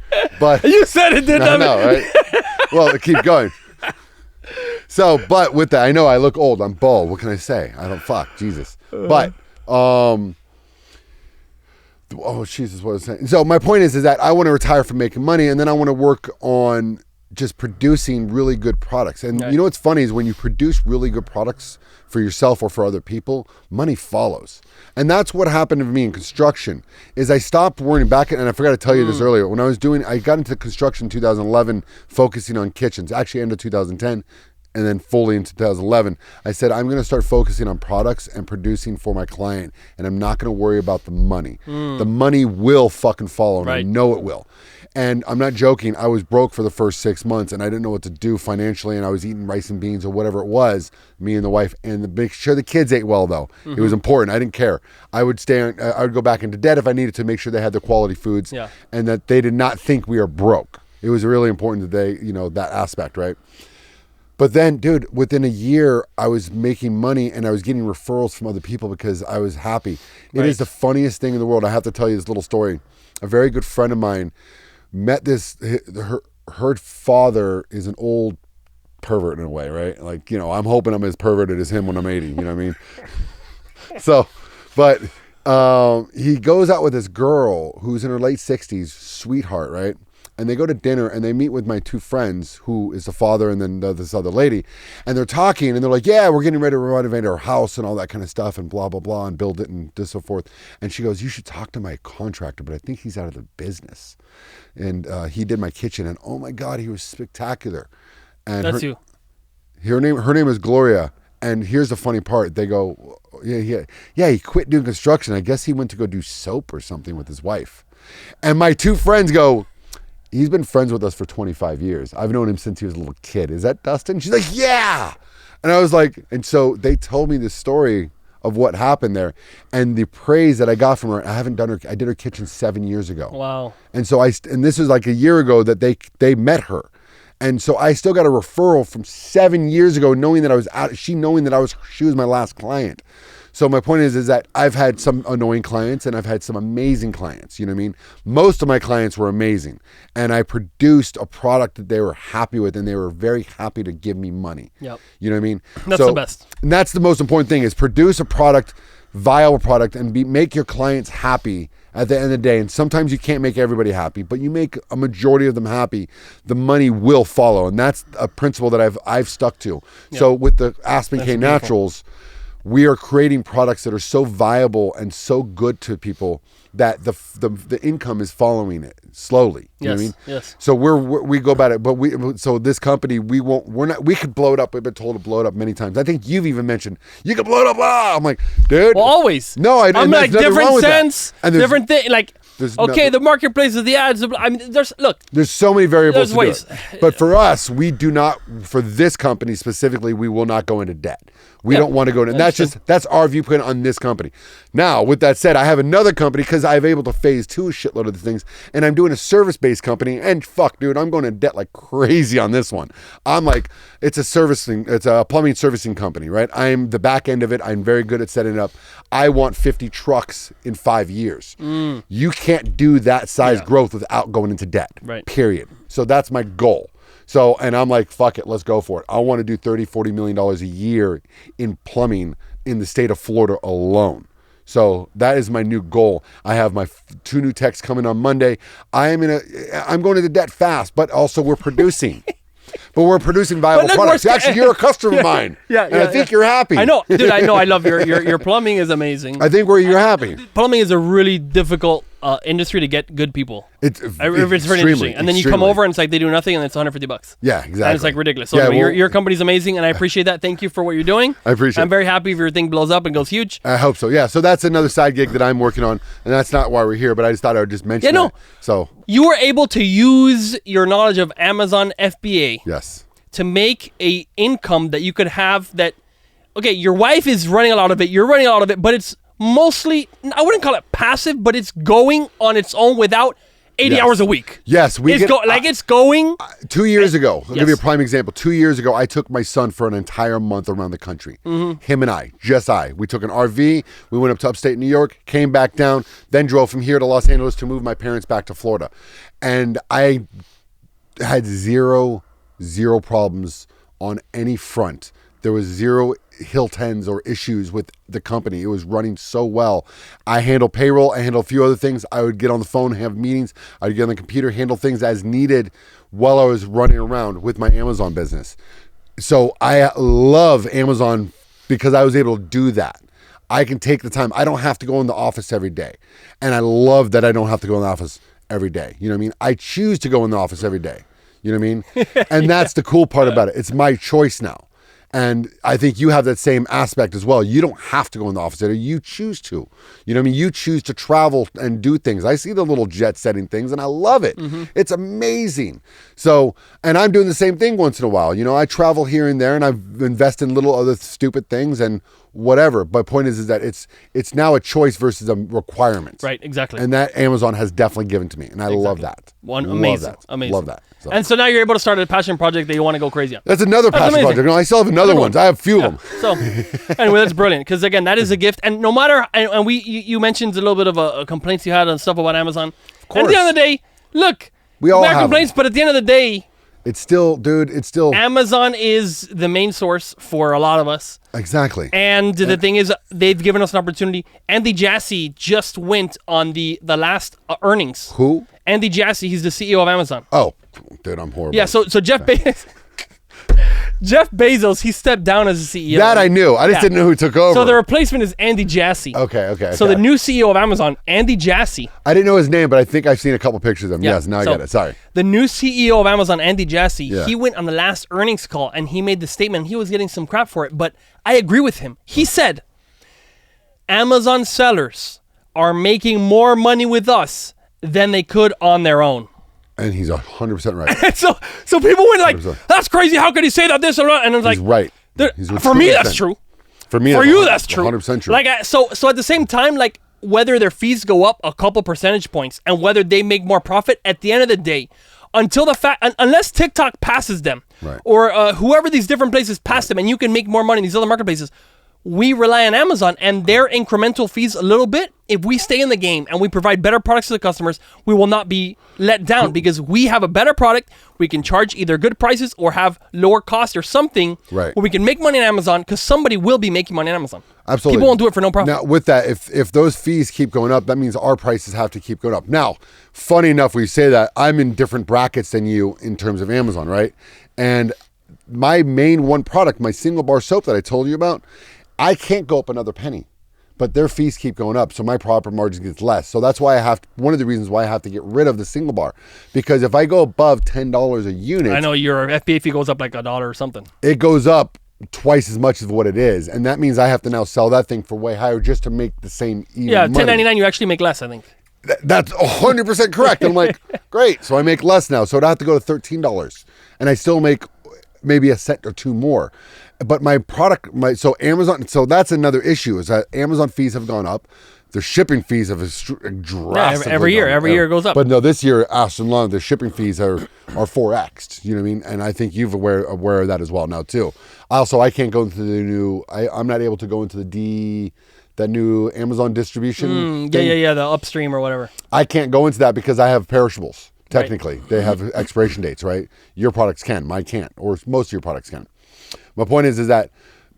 But You said it, didn't I I? know, right? Well, keep going. So, but with that, I know I look old. I'm bald. What can I say? I don't fuck. Jesus. But, oh, Jesus, what was I saying? So my point is that I want to retire from making money, and then I want to work on just producing really good products. And you know what's funny is when you produce really good products for yourself or for other people, money follows. And that's what happened to me in construction is I stopped worrying back, and I forgot to tell you this earlier. When I got into construction in 2011, focusing on kitchens, actually end of 2010, and then fully in 2011, I said, I'm going to start focusing on products and producing for my client, and I'm not going to worry about the money. The money will fucking follow, and I Right. know it will. And I'm not joking. I was broke for the first 6 months, and I didn't know what to do financially, and I was eating rice and beans or whatever it was, me and the wife, and make sure the kids ate well, though. It was important. I didn't care. I would I would go back into debt if I needed to make sure they had the quality foods, and that they did not think we are broke. It was really important that they, that aspect, right? But then, dude, within a year, I was making money and I was getting referrals from other people because I was happy. It is the funniest thing in the world. I have to tell you this little story. A very good friend of mine met her father is an old pervert in a way, right? Like, I'm hoping I'm as perverted as him when I'm 80, you know what I mean? So, but he goes out with this girl who's in her late 60s, sweetheart, right? And they go to dinner and they meet with my two friends, who is the father and then this other lady. And they're talking and they're like, yeah, we're getting ready to renovate our house and all that kind of stuff and blah, blah, blah, and build it and so forth. And she goes, you should talk to my contractor, but I think he's out of the business. And he did my kitchen and oh my God, he was spectacular. And That's you. Her name is Gloria. And here's the funny part. They go, yeah, he quit doing construction. I guess he went to go do soap or something with his wife. And my two friends go, he's been friends with us for 25 years. I've known him since he was a little kid. Is that Dustin? She's like, yeah. And I was like, and so they told me this story of what happened there and the praise that I got from her. I did her kitchen 7 years ago. Wow. And so and this was like a year ago that they met her. And so I still got a referral from 7 years ago, knowing that she was my last client. So my point is that I've had some annoying clients and I've had some amazing clients. You know what I mean? Most of my clients were amazing. And I produced a product that they were happy with and they were very happy to give me money. Yep. You know what I mean? That's the best. And that's the most important thing is produce a product, viable product, and make your clients happy at the end of the day. And sometimes you can't make everybody happy, but you make a majority of them happy, the money will follow. And that's a principle that I've stuck to. Yep. So with the Aspen K Naturals, we are creating products that are so viable and so good to people that the income is following it slowly. You know what I mean? Yes. So we go about it, but so this company, we could blow it up. We've been told to blow it up many times. I think you've even mentioned you could blow it up. Ah! I'm like, dude. Well, always. No, I'm like different sense, different thing. Like, okay, the marketplace of the ads. I mean, there's so many variables. There's ways. But for us, we do not. For this company specifically, we will not go into debt. We don't want to go. And that's our viewpoint on this company. Now, with that said, I have another company because I've able to phase 2 a shitload of the things, and I'm doing a service-based company. And fuck, dude, I'm going in debt like crazy on this one. I'm like, it's a plumbing servicing company, right? I'm the back end of it. I'm very good at setting it up. I want 50 trucks in 5 years. You can't do that size growth without going into debt. Right. Period. So that's my goal. So, and I'm like, fuck it, let's go for it. I want to do $30-40 million a year in plumbing in the state of Florida alone. So that is my new goal. I have my 2 new techs coming on Monday. I'm going into debt fast, but also we're producing. But we're producing viable products. Actually, you're a customer of mine. And I think you're happy. I know. Dude, I know. I love your plumbing is amazing. I think you're happy. Plumbing is a really difficult industry to get good people. It's very interesting. And then you come over and it's like they do nothing and it's $150. Yeah, exactly. And it's like ridiculous. So anyway, your company's amazing and I appreciate that. Thank you for what you're doing. I appreciate it. I'm very happy if your thing blows up and goes huge. I hope so. Yeah. So that's another side gig that I'm working on. And that's not why we're here, but I just thought I would just mention that. So you were able to use your knowledge of Amazon FBA. Yes. To make a income that you could have that, okay, your wife is running a lot of it, you're running a lot of it, but it's mostly, I wouldn't call it passive, but it's going on its own without 80 hours a week. Yes. It's going. 2 years ago, I'll give you a prime example. 2 years ago, I took my son for an entire month around the country. Him and I. We took an RV, we went up to upstate New York, came back down, then drove from here to Los Angeles to move my parents back to Florida. And I had zero problems on any front. There was zero hill tens or issues with the company. It was running so well. I handle payroll. I handle a few other things. I would get on the phone, have meetings. I would get on the computer, handle things as needed while I was running around with my Amazon business. So I love Amazon because I was able to do that. I can take the time. I don't have to go in the office every day. And I love that I don't have to go in the office every day. You know what I mean? I choose to go in the office every day. You know what I mean? And that's the cool part about it. It's my choice now. And I think you have that same aspect as well. You don't have to go in the office every day. You choose to. You know what I mean? You choose to travel and do things. I see the little jet setting things and I love it. It's amazing. So, and I'm doing the same thing once in a while. You know, I travel here and there and I've invested in little other stupid things and whatever. But point is that it's now a choice versus a requirement. Right, exactly. And that Amazon has definitely given to me. And I love that. Amazing. Love that. So. And so now you're able to start a passion project that you want to go crazy on. That's another passion project. No, I still have another ones. I have a few of them. So anyway, that's brilliant. Because again, that is a gift. And no matter, and you mentioned a little bit of a complaints you had and stuff about Amazon. Of course. And at the end of the day, look, we all have complaints, but at the end of the day, it's still Amazon is the main source for a lot of us. Exactly. And the thing is, they've given us an opportunity. Andy Jassy just went on the last earnings. Who? Andy Jassy, he's the CEO of Amazon. Oh, dude, I'm horrible. Yeah, so Jeff Bezos, he stepped down as the CEO. That I knew. I just didn't know who took over. So the replacement is Andy Jassy. Okay. So the new CEO of Amazon, Andy Jassy. I didn't know his name, but I think I've seen a couple pictures of him. Yes, now I get it. Sorry. The new CEO of Amazon, Andy Jassy, he went on the last earnings call and he made the statement. He was getting some crap for it, but I agree with him. He said, Amazon sellers are making more money with us than they could on their own. And he's 100% right. so people went like, 100%. That's crazy. How could he say that this or that? And I was like, he's right. For me, that's true. For me, that's true. 100% true. Like, so at the same time, like whether their fees go up a couple percentage points and whether they make more profit at the end of the day, unless TikTok passes them or whoever these different places pass them and you can make more money in these other marketplaces, we rely on Amazon and their incremental fees a little bit. If we stay in the game and we provide better products to the customers, we will not be let down because we have a better product. We can charge either good prices or have lower cost or something where we can make money on Amazon because somebody will be making money on Amazon. Absolutely. People won't do it for no profit. Now, with that, if those fees keep going up, that means our prices have to keep going up. Now, funny enough, we say that I'm in different brackets than you in terms of Amazon, right? And my main one product, my single bar soap that I told you about, I can't go up another penny, but their fees keep going up. So my profit margin gets less. So that's why one of the reasons why I have to get rid of the single bar, because if I go above $10 a unit, I know your FBA fee goes up like $1 or something. It goes up twice as much as what it is. And that means I have to now sell that thing for way higher just to make the same even money. $10.99, you actually make less, I think. That's 100% correct. I'm like, great. So I make less now. So I'd have to go to $13 and I still make maybe a cent or two more. but my product, so Amazon, so that's another issue is that Amazon fees have gone up. The shipping fees have drastically every year it goes up. But no, this year, Aston Long, the shipping fees are 4x. You know what I mean? And I think you're aware of that as well now too. Also, I can't go into the new. I'm not able to go into that new Amazon distribution. The upstream or whatever. I can't go into that because I have perishables. Technically, they have expiration dates, right? Your products can, mine can't, or most of your products can. My point is that,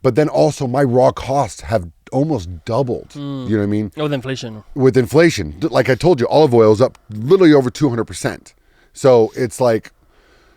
but then also my raw costs have almost doubled. You know what I mean? With inflation. With inflation. Like I told you, olive oil is up literally over 200%. So it's like,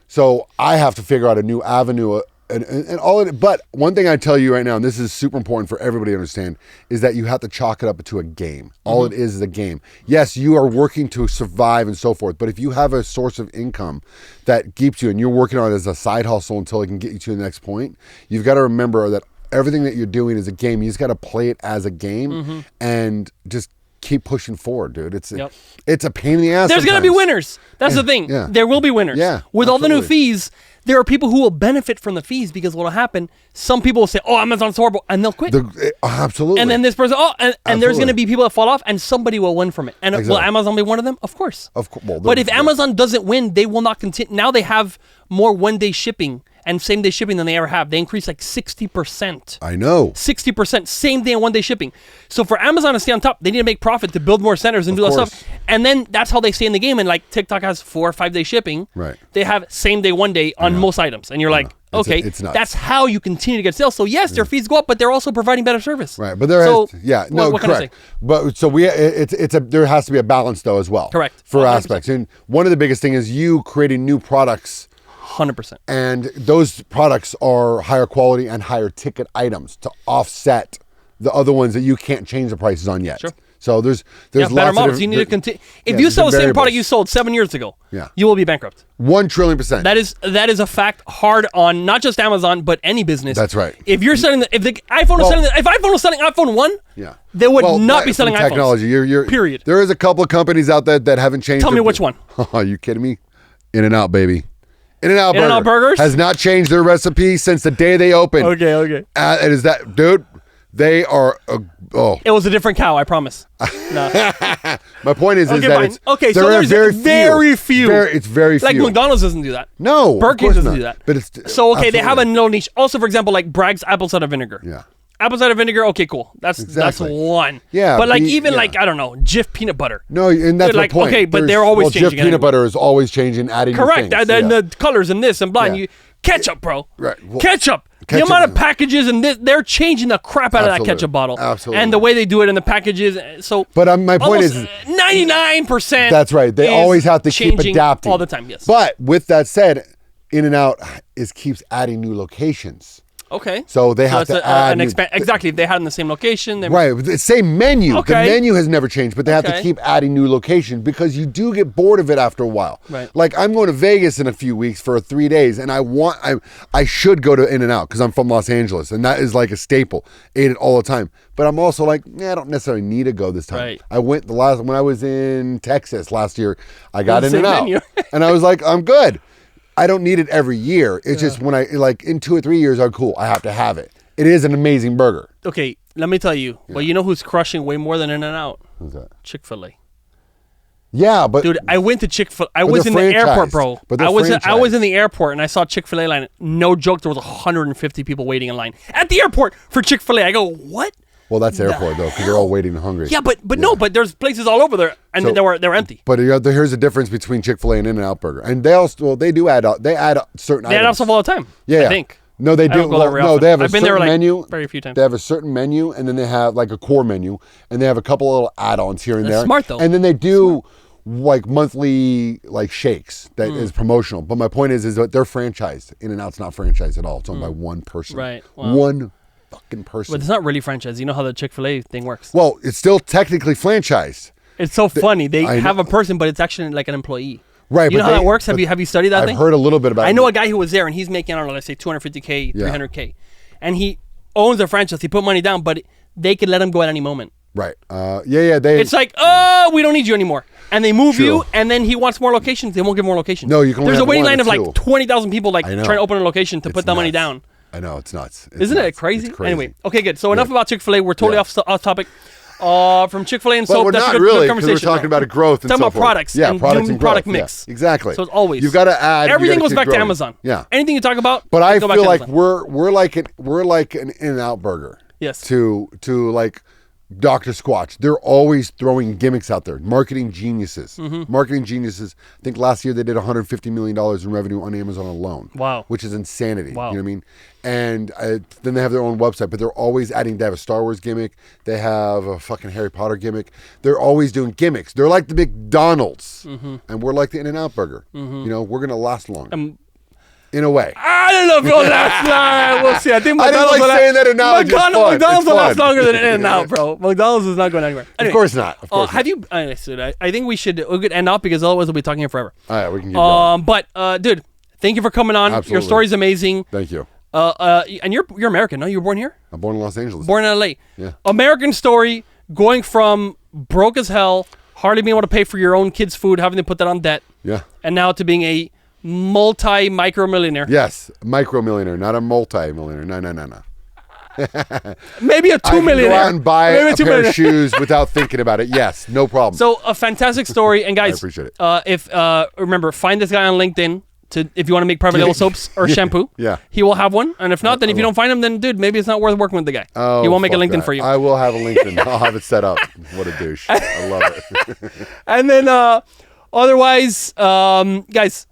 so I have to figure out a new avenue and all of it. But one thing I tell you right now, and this is super important for everybody to understand, is that you have to chalk it up to a game. All it is a game. Yes, you are working to survive and so forth, but if you have a source of income that keeps you and you're working on it as a side hustle until it can get you to the next point, you've got to remember that everything that you're doing is a game. You just got to play it as a game and just keep pushing forward, dude. It's a pain in the ass. There's going to be winners. That's the thing. Yeah. There will be winners. Yeah, with all the new fees, there are people who will benefit from the fees because what will happen, some people will say, oh, Amazon's horrible, and they'll quit. Absolutely. And then this person, and there's going to be people that fall off, and somebody will win from it. And will Amazon be one of them? Of course. Well, but if Amazon doesn't win, they will not continue. Now they have more one-day shipping and same-day shipping than they ever have. They increased like 60%. I know. 60%, same day and one-day shipping. So for Amazon to stay on top, they need to make profit to build more centers and do that stuff. And then that's how they stay in the game. And like TikTok has 4 or 5 day shipping. Right. They have same-day, one-day on most items. And you're like, okay, that's how you continue to get sales. So yes, their fees go up, but they're also providing better service. Right, but what correct. But so there has to be a balance though as well. Correct. For 100%. Aspects, and one of the biggest thing is you creating new products. 100%. And those products are higher quality and higher ticket items to offset the other ones that you can't change the prices on yet. Sure. So there's better models. You need to continue. If you sell the same product you sold 7 years ago, you will be bankrupt. 1 trillion %. That is a fact. Hard on not just Amazon but any business. That's right. If you're selling if iPhone was selling iPhone 1, they would not be selling technology. iPhones. Period. There is a couple of companies out there that haven't changed. Tell me which one. Are you kidding me? In-N-Out, baby. In-N-Out Burgers has not changed their recipe since the day they opened. Okay. It is that, dude. They are. It was a different cow, I promise. No. My point is that it's so there's very few. It's very few. Like McDonald's doesn't do that. No, Burger King doesn't do that. But it's absolutely. They have a little niche. Also, for example, like Bragg's apple cider vinegar. Yeah. Apple cider vinegar, okay, cool. That's one. Yeah. But like I don't know, Jif peanut butter. No, and that's like, the point. Okay, but they're always changing. Jif peanut butter is always changing, adding correct. New things. And the colors and this and blah. And ketchup, bro. Right. Well, ketchup. The amount of packages and they're changing the crap out of that ketchup bottle. Absolutely. And the way they do it in the packages. So, but my point is 99%. That's right. They always have to keep adapting all the time. Yes. But with that said, In-N-Out keeps adding new locations. Okay. So they have to add exactly. If they had in the same location. Right. The same menu. Okay. The menu has never changed, but they have to keep adding new locations because you do get bored of it after a while. Right. Like I'm going to Vegas in a few weeks for 3 days, and I should go to In-N-Out because I'm from Los Angeles, and that is like a staple. Ate it all the time. But I'm also like, I don't necessarily need to go this time. Right. I went when I was in Texas last year. I got In-N-Out, and I was like, I'm good. I don't need it every year. It's just when in 2 or 3 years, cool. I have to have it. It is an amazing burger. Okay, let me tell you. Well, you know who's crushing way more than In-N-Out? Who's that? Chick-fil-A. Yeah, but dude, I went to Chick-fil-A. I was in the airport, bro. But I was in the airport and I saw Chick-fil-A line. No joke, there was 150 people waiting in line at the airport for Chick-fil-A. I go, what? Well, that's the airport though, because they're all waiting and hungry. Yeah, but no, but there's places all over there, and they were empty. But here's the difference between Chick-fil-A and In-N-Out Burger, and they add certain. They add stuff all the time. Yeah, I think. No, they do. No, they have a certain menu. Very few times. They have a certain menu, and then they have like a core menu, and they have a couple little add-ons here and there. Smart though. And then they do like monthly shakes that is promotional. But my point is that they're franchised. In-N-Out's not franchised at all. It's owned by one person. Right. Wow. One fucking person. But it's not really franchise. You know how the Chick-fil-A thing works. Well, it's still technically franchised. It's so funny. They have a person, but it's actually like an employee. Right. You know how that works? Have you studied that thing? I've heard a little bit about it. I know a guy who was there, and he's making, I don't know, let's say $250K, $300K. And he owns a franchise. He put money down, but they could let him go at any moment. Right. It's like, we don't need you anymore. And they move you, and then he wants more locations. They won't give more locations. No, you can only There's a have waiting one line of or two. like 20,000 people trying to open a location to put that money down. I know, it's nuts. Isn't it crazy? Anyway, okay, good. So enough about Chick-fil-A. We're totally off topic. From Chick-fil-A and soap. We're That's not a good, really, good because we're conversation. talking about growth and talking so about forth. products. Yeah, and products doing and product growth. mix. Yeah, exactly. So it's always. You've got to add. Everything goes back growing. to Amazon. Yeah. Anything you talk about. But I go feel back to like Amazon. we're like an In-N-Out burger. Yes. To like Dr. Squatch. They're always throwing gimmicks out there. Marketing geniuses. Marketing geniuses. I think last year they did $150 million in revenue on Amazon alone. Wow. Which is insanity. Wow. You know what I mean? And then they have their own website, but they're always adding. They have a Star Wars gimmick. They have a fucking Harry Potter gimmick. They're always doing gimmicks. They're like the McDonald's. And we're like the In-N-Out burger. You know, we're going to last longer. In a way. I don't know if it'll last long. We'll see. I think I McDonald's didn't like saying that analogy. McDonald's will last longer than In-N-Out, bro. McDonald's is not going anywhere. Anyway, of course not. Of course not. Have you? I think we should end up because otherwise we'll be talking here forever. All right, we can keep going. But dude, thank you for coming on. Absolutely. Your story's amazing. Thank you. And you're American, no? You were born here? I'm born in Los Angeles. Born in LA. Yeah. American story, going from broke as hell, hardly being able to pay for your own kids' food, having to put that on debt. Yeah. And now to being a micro-millionaire. Yes, micro-millionaire, not a multi-millionaire. No. Maybe a 2 millionaire. I can go out and buy Maybe a pair of shoes without thinking about it. Yes, no problem. So a fantastic story, and guys, I appreciate it. Remember, find this guy on LinkedIn if you want to make private label soaps or shampoo. Yeah. He will have one, and if not, then if you don't find him, then dude, maybe it's not worth working with the guy. Oh, he won't make a LinkedIn that. for you. I will have a LinkedIn. I'll have it set up. What a douche. I love it. And then otherwise, guys,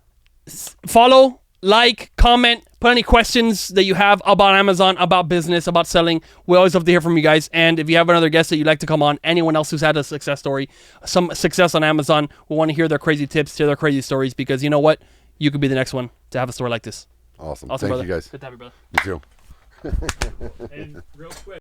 follow, like, comment, put any questions that you have about Amazon, about business, about selling. We always love to hear from you guys. And if you have another guest that you'd like to come on, anyone else who's had a success story, some success on Amazon, we want to hear their crazy tips, hear their crazy stories, because you know what? You could be the next one to have a story like this. Awesome. Awesome, Thank brother. you guys. Good to have you, brother. You too. And real quick.